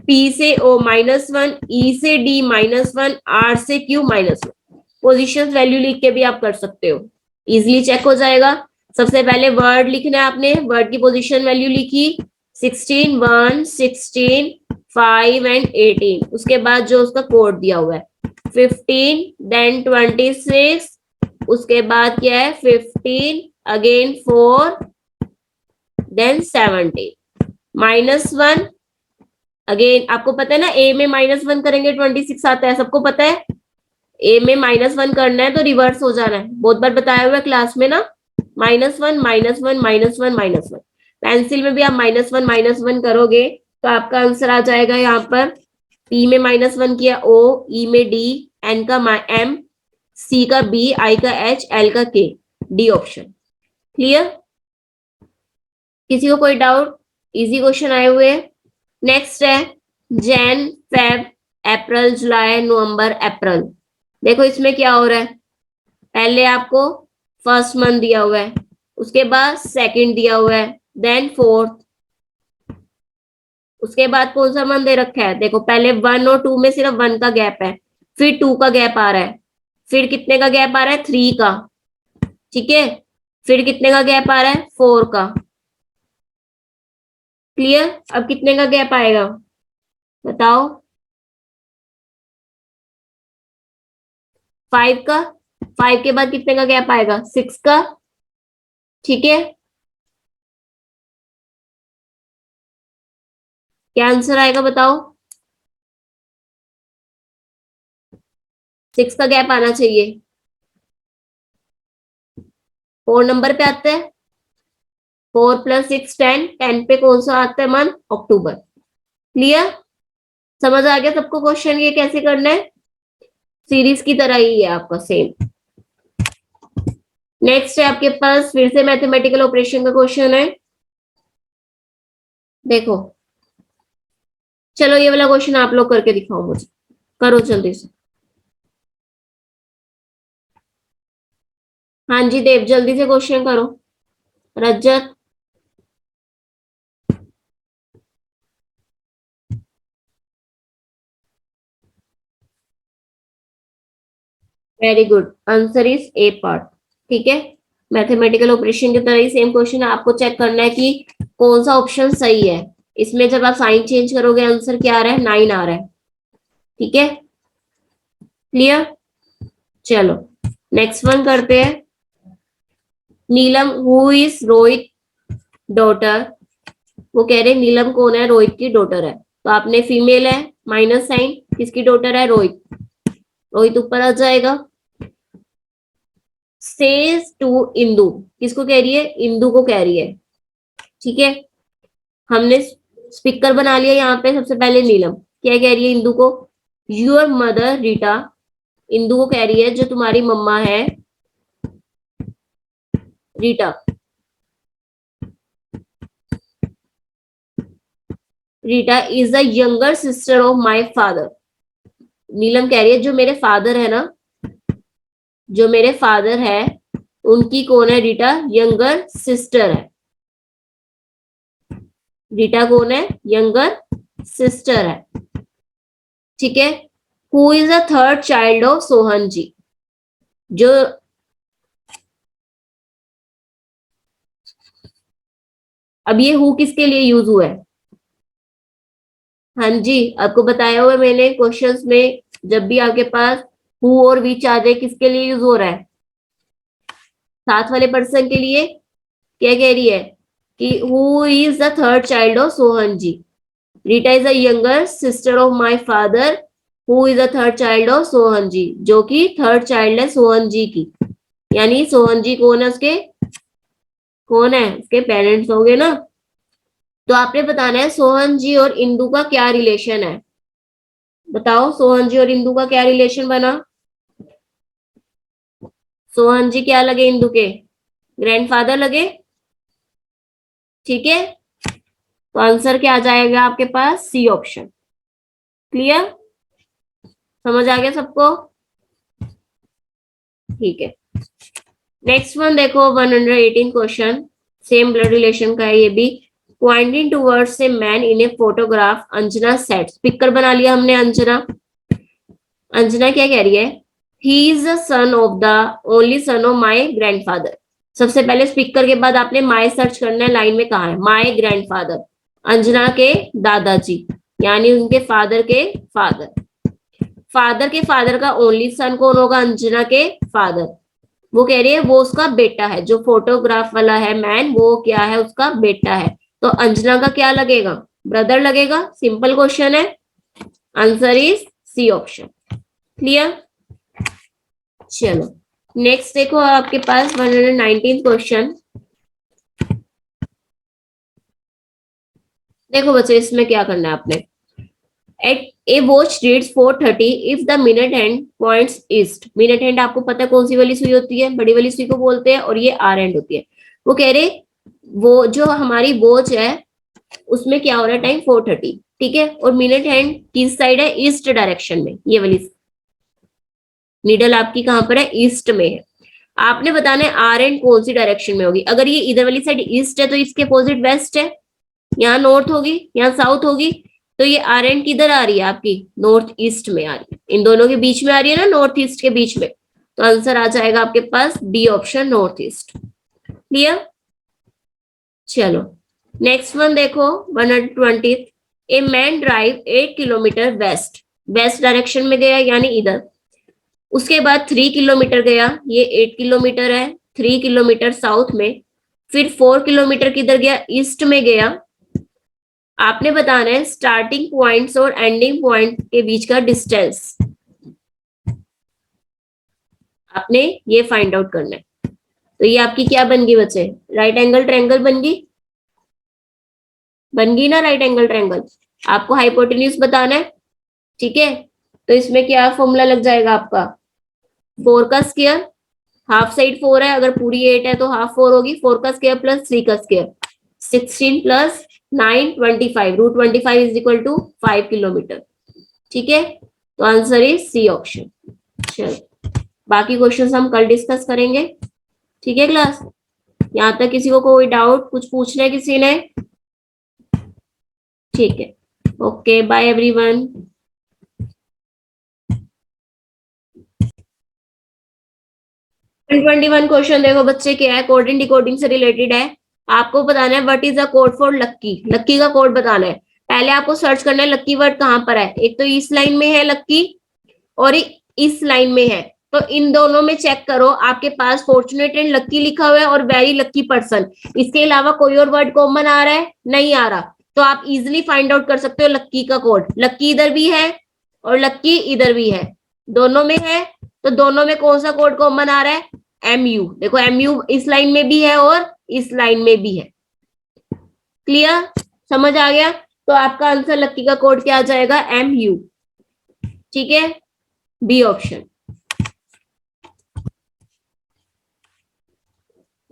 पी से ओ माइनस 1, ई से डी माइनस 1, आर से क्यू माइनस 1। पोजिशन वैल्यू लिख के भी आप कर सकते हो, इजिली चेक हो जाएगा। सबसे पहले वर्ड लिखना है आपने, वर्ड की पोजीशन वैल्यू लिखी 16, 1, 16, 5 एंड 18। उसके बाद जो उसका कोड दिया हुआ है 15, देन 26, उसके बाद क्या है 15, अगेन 4, देन 17, माइनस 1। अगेन आपको पता है ना, ए में माइनस 1 करेंगे 26 आता है, सबको पता है। ए में माइनस 1 करना है तो रिवर्स हो जाना है, बहुत बार बताया हुआ है क्लास में ना। Minus 1 minus 1 minus 1 minus 1। Pencil में भी आप माइनस वन करोगे तो आपका आंसर आ जाएगा यहाँ पर। पी में माइनस 1 किया ओ, ई में डी, एन का एम, सी का बी, आई का एच, एल का के। D option. क्लियर, किसी को कोई डाउट। इजी क्वेश्चन आए हुए हैं। नेक्स्ट है जैन, फेब, अप्रैल, जुलाई, नवंबर, अप्रैल। देखो इसमें क्या हो रहा है, पहले आपको फर्स्ट मंथ दिया हुआ है, उसके बाद सेकंड दिया हुआ है, देन फोर्थ, उसके बाद कौन सा मंथ दे रखा है। देखो पहले 1 और 2 में सिर्फ 1 का गैप है, फिर 2 का गैप आ रहा है, फिर कितने का गैप आ रहा है 3 का। ठीक है फिर कितने का गैप आ रहा है 4 का। क्लियर, अब कितने का गैप आएगा बताओ। 5 का, 5 के बाद कितने का गैप आएगा 6 का। ठीक है क्या आंसर आएगा बताओ। 6 का गैप आना चाहिए। 4 नंबर पे आता है, 4 प्लस 6 10, 10 पे कौन सा आता है मंथ अक्टूबर। क्लियर, समझ आ गया सबको क्वेश्चन ये कैसे करना है। सीरीज की तरह ही है आपका सेम। नेक्स्ट है आपके पास फिर से मैथमेटिकल ऑपरेशन का क्वेश्चन है। देखो चलो ये वाला क्वेश्चन आप लोग करके दिखाओ मुझे, करो जल्दी से। हाँ जी देव जल्दी से क्वेश्चन करो। Rajat, very good, answer is A part. ठीक है मैथमेटिकल ऑपरेशन की तरह ही सेम क्वेश्चन है, आपको चेक करना है कि कौन सा ऑप्शन सही है। इसमें जब आप साइन चेंज करोगे आंसर क्या आ रहा है, 9 आ रहा है। ठीक है, क्लियर। चलो नेक्स्ट वन करते हैं। नीलम हु इज रोहित डॉटर, वो कह रहे नीलम कौन है, रोहित की डॉटर है। तो आपने फीमेल है, माइनस साइन, किसकी डॉटर है, रोहित। रोहित ऊपर आ जाएगा। सेज टू इंदु, किसको कह रही है, इंदु को कह रही है। ठीक है, हमने स्पीकर बना लिया यहाँ पे। सबसे पहले नीलम क्या कह रही है इंदु को, योर मदर रीटा, इंदु को कह रही है जो तुम्हारी मम्मा है Rita, Rita is the younger sister of my father. Neelam कह रही है जो मेरे फादर है ना, जो मेरे फादर है उनकी कौन है, रीटा यंगर सिस्टर है। रीटा कौन है, यंगर सिस्टर है। ठीक है, who is the third child of Sohan ji, जो अब ये हु किसके लिए यूज हुआ है, हाँ जी आपको बताया हुआ है मैंने क्वेश्चंस में, जब भी आपके पास हु और विच आ जाए किसके लिए यूज हो रहा है, साथ वाले पर्सन के लिए। क्या कह रही है कि who is the third child of Sohan ji, Rita is the younger sister of my father, who is the third child of Sohan ji, जो कि थर्ड चाइल्ड है सोहन जी की। यानी सोहन जी कौन है, उसके कौन है, उसके पेरेंट्स होंगे ना। तो आपने बताना है सोहन जी और इंदु का क्या रिलेशन है। बताओ सोहन जी और इंदु का क्या रिलेशन बना। सोहन जी क्या लगे इंदु के, ग्रैंडफादर लगे। ठीक है, तो आंसर क्या आ जाएगा आपके पास, सी ऑप्शन। क्लियर, समझ आ गया सबको। ठीक है, नेक्स्ट वन देखो 118 क्वेश्चन, सेम ब्लड रिलेशन का है ये भी। Pointing towards a man in a photograph, Anjana set, speaker बना लिया हमने अंजना। अंजना क्या कह रही है, he is the son of the only son of my grandfather. सबसे पहले स्पीकर के बाद आपने माई सर्च करना है, लाइन में कहा है माई ग्रैंडफादर, अंजना के दादाजी, यानी उनके फादर के फादर। फादर के फादर का ओनली सन कौन होगा, अंजना के फादर। वो कह रही है वो उसका बेटा है, जो फोटोग्राफ वाला है मैन वो क्या है, उसका बेटा है। तो अंजना का क्या लगेगा, ब्रदर लगेगा। सिंपल क्वेश्चन है, answer is C option. Clear. चलो नेक्स्ट देखो आपके पास 119 क्वेश्चन। देखो बच्चे इसमें क्या करना है आपने, at a watch reads 4:30 if the minute hand points east. Minute hand आपको पता है कौन सी वाली सुई होती है, बड़ी वाली सुई को बोलते हैं, और ये आर हैंड होती है। वो कह रहे वो जो हमारी वॉच है उसमें क्या हो रहा है, टाइम 4:30। ठीक है, और मिनट हैंड किस साइड है, ईस्ट डायरेक्शन में। ये वाली नीडल आपकी कहां पर है, ईस्ट में है। आपने बताना है आर एंड कौन सी डायरेक्शन में होगी। अगर ये इधर वाली साइड ईस्ट है तो इसके अपोजिट वेस्ट है, यहाँ नॉर्थ होगी, यहाँ साउथ होगी। तो ये आर एंड किधर आ रही है आपकी, नॉर्थ ईस्ट में आ रही है, इन दोनों के बीच में आ रही है ना, नॉर्थ ईस्ट के बीच में। तो आंसर आ जाएगा आपके पास D option, north east. Clear. चलो नेक्स्ट वन देखो 120। A man drive 8 kilometre west, west direction में गया यानी इधर। उसके बाद 3 किलोमीटर गया, ये 8 किलोमीटर है, 3 किलोमीटर साउथ में। फिर 4 किलोमीटर किधर गया, ईस्ट में गया। आपने बताना है स्टार्टिंग पॉइंट्स और एंडिंग पॉइंट के बीच का डिस्टेंस, आपने ये फाइंड आउट करना है। तो ये आपकी क्या बन गई बच्चे, राइट एंगल ट्रायंगल बन गई, बन गई ना राइट एंगल ट्रायंगल। आपको हाइपोटेन्यूज बताना है। ठीक है, तो इसमें क्या फॉर्मूला लग जाएगा आपका, 4 का स्क्वायर, हाफ साइड 4 है, अगर पूरी 8 है तो हाफ 4 होगी, 4 का स्क्वायर प्लस 3 का square, 16 plus 9 25, root 25 is equal to 5 kilometre. ठीक है, तो आंसर इज सी ऑप्शन। चलो बाकी क्वेश्चंस हम कल डिस्कस करेंगे। ठीक है क्लास, यहाँ तक किसी को कोई डाउट, कुछ पूछना है किसी ने। ठीक है, ओके बाय एवरीवन। 121 क्वेश्चन देखो बच्चे, क्या है, कोडिंग डिकोडिंग से रिलेटेड है। आपको बताना है what is the code for lucky. Lucky का कोड बताना है। पहले आपको सर्च करना है लक्की वर्ड कहाँ पर है। एक तो इस लाइन में है लक्की और इस लाइन में है, तो इन दोनों में चेक करो आपके पास फॉर्चुनेट एंड लक्की लिखा हुआ है और वेरी लक्की पर्सन, इसके अलावा कोई और वर्ड कॉमन आ रहा है, नहीं आ रहा, तो आप इजिली फाइंड आउट कर सकते हो लक्की का कोड। लक्की इधर भी है और लक्की इधर भी है, दोनों में है, तो दोनों में कौन सा कोड कॉमन आ रहा है, MU। देखो MU इस लाइन में भी है और इस लाइन में भी है। क्लियर, समझ आ गया? तो आपका आंसर लक्की का कोड क्या आ जाएगा, MU। ठीक है, बी ऑप्शन।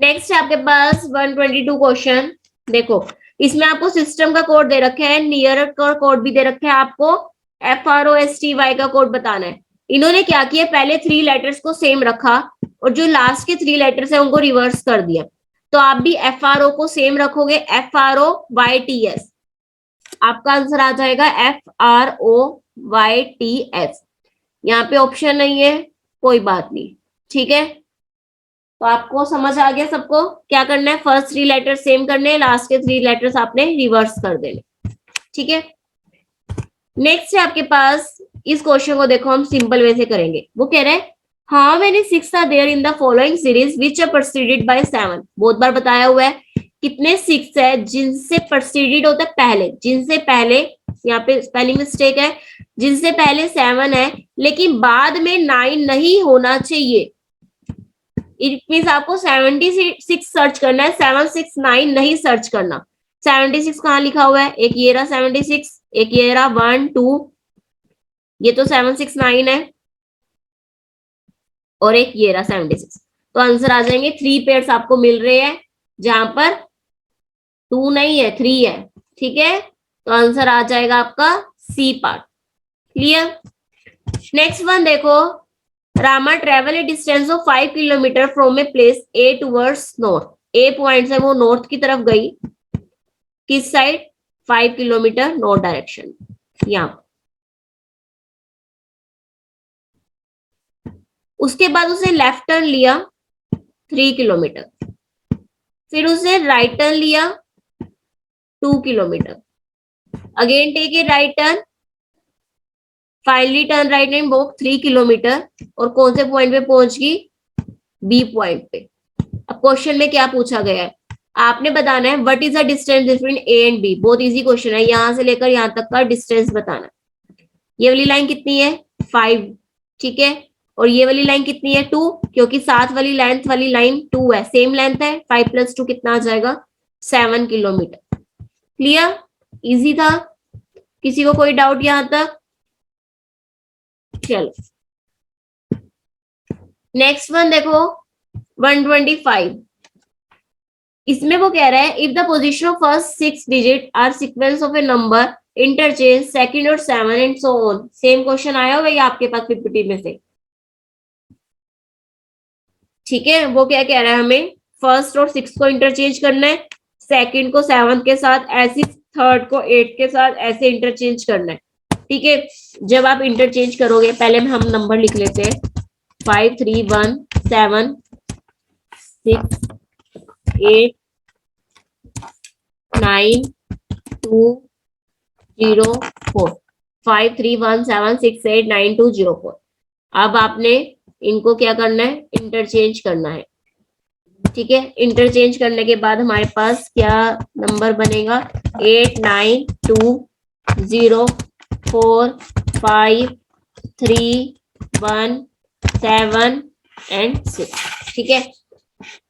नेक्स्ट है आपके पास 122 क्वेश्चन। देखो इसमें आपको सिस्टम का कोड दे रखा है, नियर का कोड भी दे रखा है, आपको FROSTY का कोड बताना है। इन्होंने क्या किया, पहले 3 लेटर्स को सेम रखा और जो लास्ट के 3 लेटर्स है उनको रिवर्स कर दिया। तो आप भी FRO को सेम रखोगे, FROYTS, आपका आंसर आ जाएगा FROYTS। यहाँ पे ऑप्शन नहीं है, कोई बात नहीं, ठीक है। तो आपको समझ आ गया सबको क्या करना है, फर्स्ट 3 लेटर सेम करने हैं, लास्ट के 3 लेटर्स आपने रिवर्स कर देने, ठीक है। नेक्स्ट है आपके पास, इस क्वेश्चन को देखो हम सिंपल वे से करेंगे। वो कह रहे हैं how many 6 are there in the following series which are preceded by 7। बहुत बार बताया हुआ है, कितने 6 है जिनसे प्रेसिडेड होता है पहले, जिनसे पहले, यहाँ पे स्पेलिंग मिस्टेक है, जिनसे पहले 7 है लेकिन बाद में 9 नहीं होना चाहिए। इट मीन्स आपको 76 सर्च करना है, 769 नहीं सर्च करना। 76 कहाँ लिखा हुआ है, एक ये रहा 76, एक ये रहा 1 2, ये तो 769 है और एक ये रहा 76। तो आंसर आ जाएंगे 3 पेयर्स आपको मिल रहे हैं जहां पर 2 नहीं है 3 है, ठीक है। तो आंसर आ जाएगा आपका C part. Clear. Next one देखो, Rama travel a distance of 5 kilometre from a place A towards north. A point है वो नॉर्थ की तरफ गई, किस साइड, 5 किलोमीटर नॉर्थ डायरेक्शन। यहाँ उसके बाद उसे लेफ्ट टर्न लिया 3 किलोमीटर, फिर उसे राइट टर्न लिया 2 किलोमीटर, again take a right turn, finally turn right and walk 3 kilometre और कौन से पॉइंट पे पहुंच गई, बी पॉइंट पे। अब क्वेश्चन में क्या पूछा गया है, आपने बताना है what is the distance between A and B. बहुत इजी क्वेश्चन है, यहां से लेकर यहां तक का डिस्टेंस बताना। ये वाली लाइन कितनी है, 5, ठीक है, और ये वाली लाइन कितनी है, 2, क्योंकि साथ वाली लेंथ वाली लाइन 2 है, सेम लेंथ है, 5 + 2 कितना आ जाएगा, 7 किलोमीटर। क्लियर, इजी था, किसी को कोई डाउट यहां तक? चलो नेक्स्ट वन देखो 125। इसमें वो कह रहा है if the position of first 6 digit are sequence of a number interchange second और 7 and so on. Same question आया हुआ है आपके पास पीपीटी में से, ठीक है। वो क्या कह रहा है, हमें फर्स्ट और 6 को इंटरचेंज करना है, सेकंड को 7 के साथ ऐसे, थर्ड को 8 के साथ ऐसे इंटरचेंज करना है, ठीक है। जब आप इंटरचेंज करोगे, पहले हम नंबर लिख लेते हैं, 5 3 1 7 6 8 9 2 0 4, 5 3 1 7 6 8 9 2 0 4। अब आपने इनको क्या करना है, इंटरचेंज करना है, ठीक है। इंटरचेंज करने के बाद हमारे पास क्या नंबर बनेगा, 8 9 2 0 4 5 3 1 7 एंड 6, ठीक है।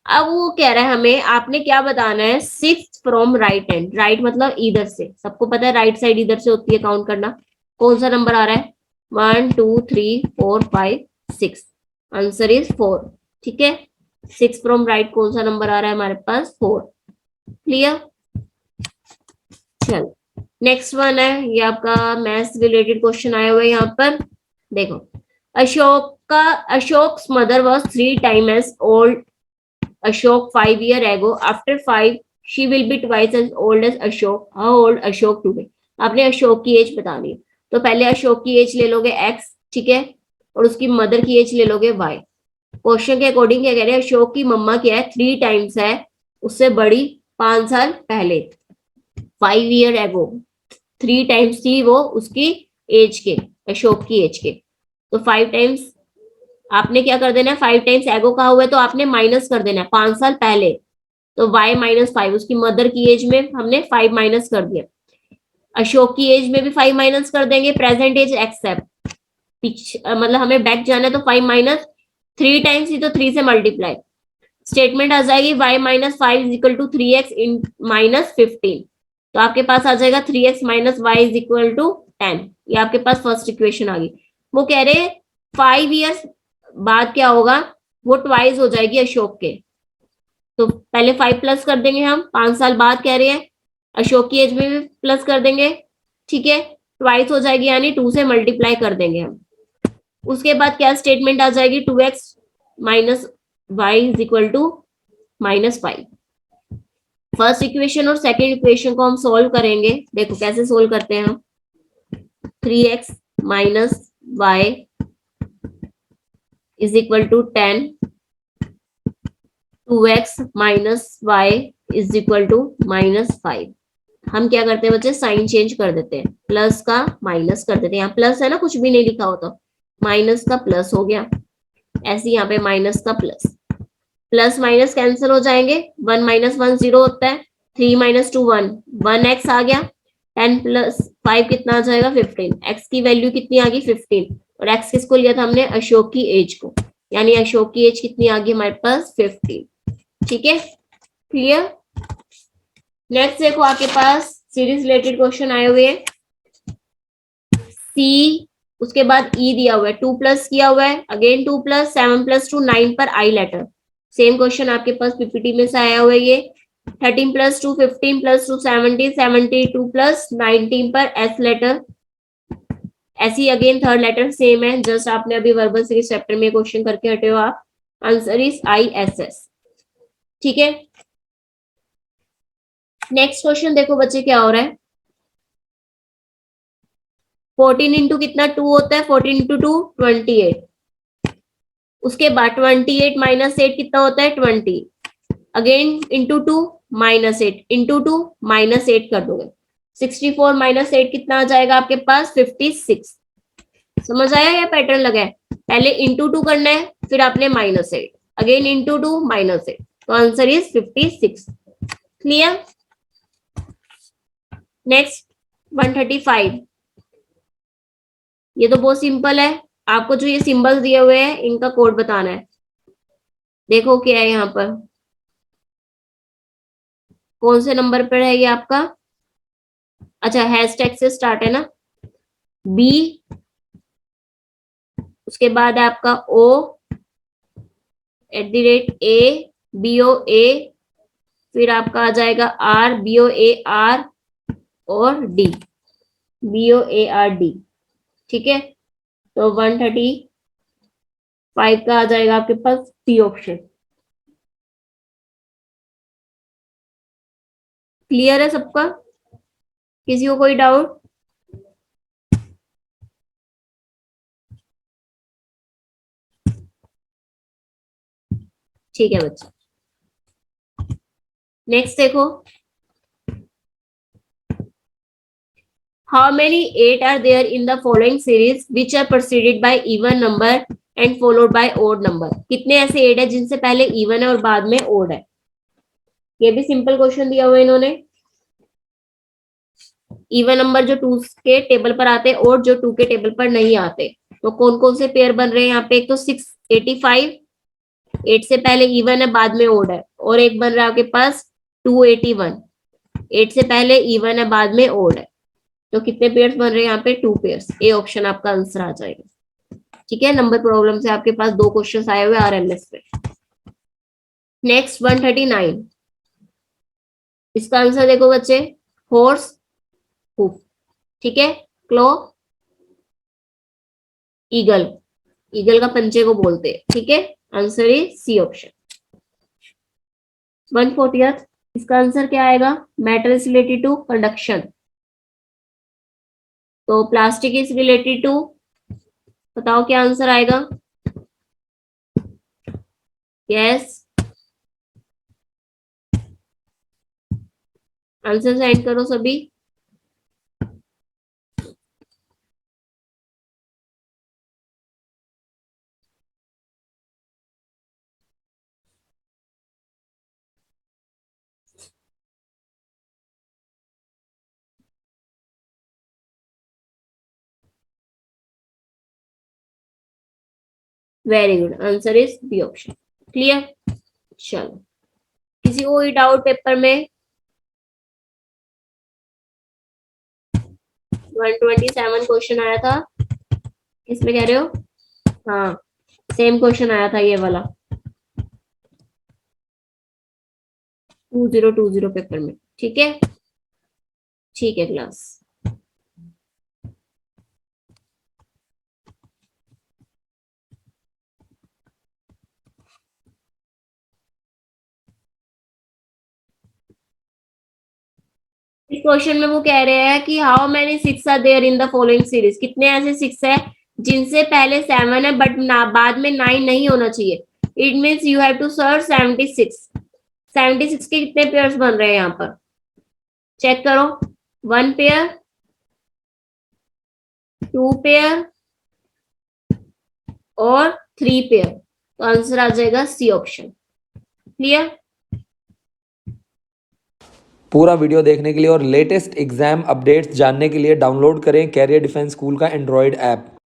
अब वो कह रहा है हमें, आपने क्या बताना है, 6 फ्रॉम राइट हैंड। राइट मतलब इधर से, सबको पता है राइट साइड इधर से होती है काउंट करना। कौन सा नंबर आ रहा है, 1 2 3 4 5 6, आंसर इज 4, ठीक है। 6 फ्रॉम राइट कौन सा नंबर आ रहा है हमारे पास, 4। क्लियर। चलो नेक्स्ट वन है, ये आपका मैथ्स रिलेटेड क्वेश्चन आया हुआ है यहाँ पर। देखो, Ashoks mother was 3 times as old Ashok 5 years ago. After 5 she will be twice as old as Ashok. How old Ashok today? आपने अशोक की एज बतानी है, तो पहले अशोक की एज ले लोगे x, ठीक है, और उसकी मदर की एज ले लोगे y। क्वेश्चन के अकॉर्डिंग क्या कह रहे हैं, अशोक की मम्मा क्या है 3 टाइम्स है उससे बड़ी 5 साल पहले, 5 ईयर एगो 3 टाइम्स थी वो उसकी एज के, अशोक की एज के। तो 5 टाइम्स आपने क्या कर देना है, 5 टाइम्स एगो कहा हुआ है तो आपने माइनस कर देना है 5 साल पहले। तो y माइनस 5 उसकी मदर की एज में हमने 5 माइनस कर दिया, अशोक की एज में भी 5 माइनस कर देंगे, प्रेजेंट एज एक्सेप्ट पीछे मतलब हमें बैक जाना है तो 5 माइनस 3 टाइम्स ही तो 3 से मल्टीप्लाई, स्टेटमेंट आ जाएगी y minus 5 is equal to 3x in minus 15। तो आपके पास आ जाएगा 3x minus y is equal to 10। ये आपके पास फर्स्ट इक्वेशन आ गई। वो कह रहे 5 ईयर्स बाद क्या होगा, वो ट्वाइस हो जाएगी अशोक के। तो पहले 5 प्लस कर देंगे हम, 5 साल बाद कह रहे हैं, अशोक की एज में भी प्लस कर देंगे, ठीक है, ट्वाइस हो जाएगी यानी 2 से मल्टीप्लाई कर देंगे हम। उसके बाद क्या स्टेटमेंट आ जाएगी, 2x minus Y is equal to minus 5। First equation और सेकेंड इक्वेशन को हम सोल्व करेंगे, देखो कैसे सोल्व करते हैं हम। 3x minus Y is equal to 10, 2x minus Y is equal to minus 5। हम क्या करते हैं बच्चे, साइन चेंज कर देते हैं, प्लस का माइनस कर देते हैं, यहाँ प्लस है ना, कुछ भी नहीं लिखा हो तो माइनस का प्लस हो गया, ऐसे यहाँ पे माइनस का प्लस, प्लस माइनस कैंसिल हो जाएंगे, 1 माइनस 1 0 होता है, 3 माइनस 2 1, 1x आ गया, 10 प्लस 5 कितना आ जाएगा 15, x की वैल्यू कितनी आ गई 15, और x किसको लिया था हमने, अशोक की एज को, यानी अशोक की एज कितनी आ गई हमारे पास 15। ठीक है, क्लियर। नेक्स्ट देखो आपके पास सीरीज रिलेटेड क्वेश्चन आए हुए हैं, सी उसके बाद ई दिया हुआ है, 2 प्लस किया हुआ है, अगेन 2 प्लस 7 प्लस 2 9 पर आई लेटर, सेम क्वेश्चन आपके पास पीपीटी में से आया हुआ है ये, 13 प्लस 2 15 प्लस 2 17 72 प्लस 19 पर एस लेटर, ऐसी अगेन थर्ड लेटर सेम है, जस्ट आपने अभी वर्बल सीरीज चैप्टर में क्वेश्चन करके हटे हो आप, आंसर इज ISS। ठीक है, नेक्स्ट क्वेश्चन देखो बच्चे क्या हो रहा है, 14 इंटू कितना 2 होता है, 14 इंटू 2 28, उसके बाद 28 माइनस 8 कितना होता है 20, again into 2 minus 8 into 2 minus 8 कर दोगे, 64 माइनस 8 कितना आ जाएगा आपके पास 56। समझ आया या पैटर्न लगा है, पहले इंटू 2 करना है फिर आपने माइनस 8, अगेन इंटू 2 माइनस 8, तो आंसर इज 56। क्लियर। नेक्स्ट 135, ये तो बहुत सिंपल है, आपको जो ये सिंबल्स दिए हुए हैं इनका कोड बताना है। देखो क्या है यहाँ पर, कौन से नंबर पर है ये आपका, अच्छा हैशटैग से स्टार्ट है ना, बी, उसके बाद है आपका ओ @A BOA, फिर आपका आ जाएगा R BOAR और D BOARD। ठीक है, तो 135 का आ जाएगा आपके पास सी ऑप्शन। क्लियर है सबका, किसी को कोई डाउट? ठीक है बच्चे, नेक्स्ट देखो, how many 8 are there in the following series which are preceded by even number and followed by odd number। कितने ऐसे 8 है जिनसे पहले even है और बाद में odd है, ये भी सिंपल क्वेश्चन दिया हुआ है इन्होंने। इवन नंबर जो 2 के टेबल पर आते हैं और जो 2 के टेबल पर नहीं आते, तो कौन कौन से पेयर बन रहे हैं यहाँ पे, एक तो 685, 8 से पहले इवन है बाद में ओड है, और एक बन रहा है आपके पास 281, 8 से पहले इवन है बाद में ओड है, तो कितने पेयर्स बन रहे हैं यहाँ पे 2 पेयर्स, ए ऑप्शन आपका आंसर आ जाएगा। ठीक है, नंबर प्रॉब्लम से आपके पास 2 क्वेश्चन आए हुए RMS पे। नेक्स्ट 139, इसका आंसर देखो बच्चे, हॉर्स हुफ, ठीक है, क्लो ईगल, ईगल का पंचे को बोलते हैं। ठीक है, answer is C option. 140th, इसका आंसर क्या आएगा, matter is related to conduction, तो प्लास्टिक इज रिलेटेड टू, बताओ क्या आंसर आएगा, यस, आंसर सेंड करो सभी। Very good, answer is B option. Clear? चलो, किसी को कोई डाउट पेपर में? 127 क्वेश्चन आया था, किसमें कह रहे हो? हाँ, सेम क्वेश्चन आया था ये वाला 2020 पेपर में। ठीक है, ठीक है क्लास। इस क्वेश्चन में वो कह रहे हैं कि how many six are there in the following series, कितने ऐसे सिक्स है जिनसे पहले 7 है बट बाद में 9 नहीं होना चाहिए। It means you have to search 76। 76 के कितने पेयर्स बन रहे हैं यहाँ पर? चेक करो, 1 पेयर, 2 पेयर और 3 पेयर। तो आंसर आ जाएगा सी ऑप्शन। क्लियर? पूरा वीडियो देखने के लिए और लेटेस्ट एग्जाम अपडेट्स जानने के लिए डाउनलोड करें कैरियर डिफेंस स्कूल का एंड्रॉयड ऐप।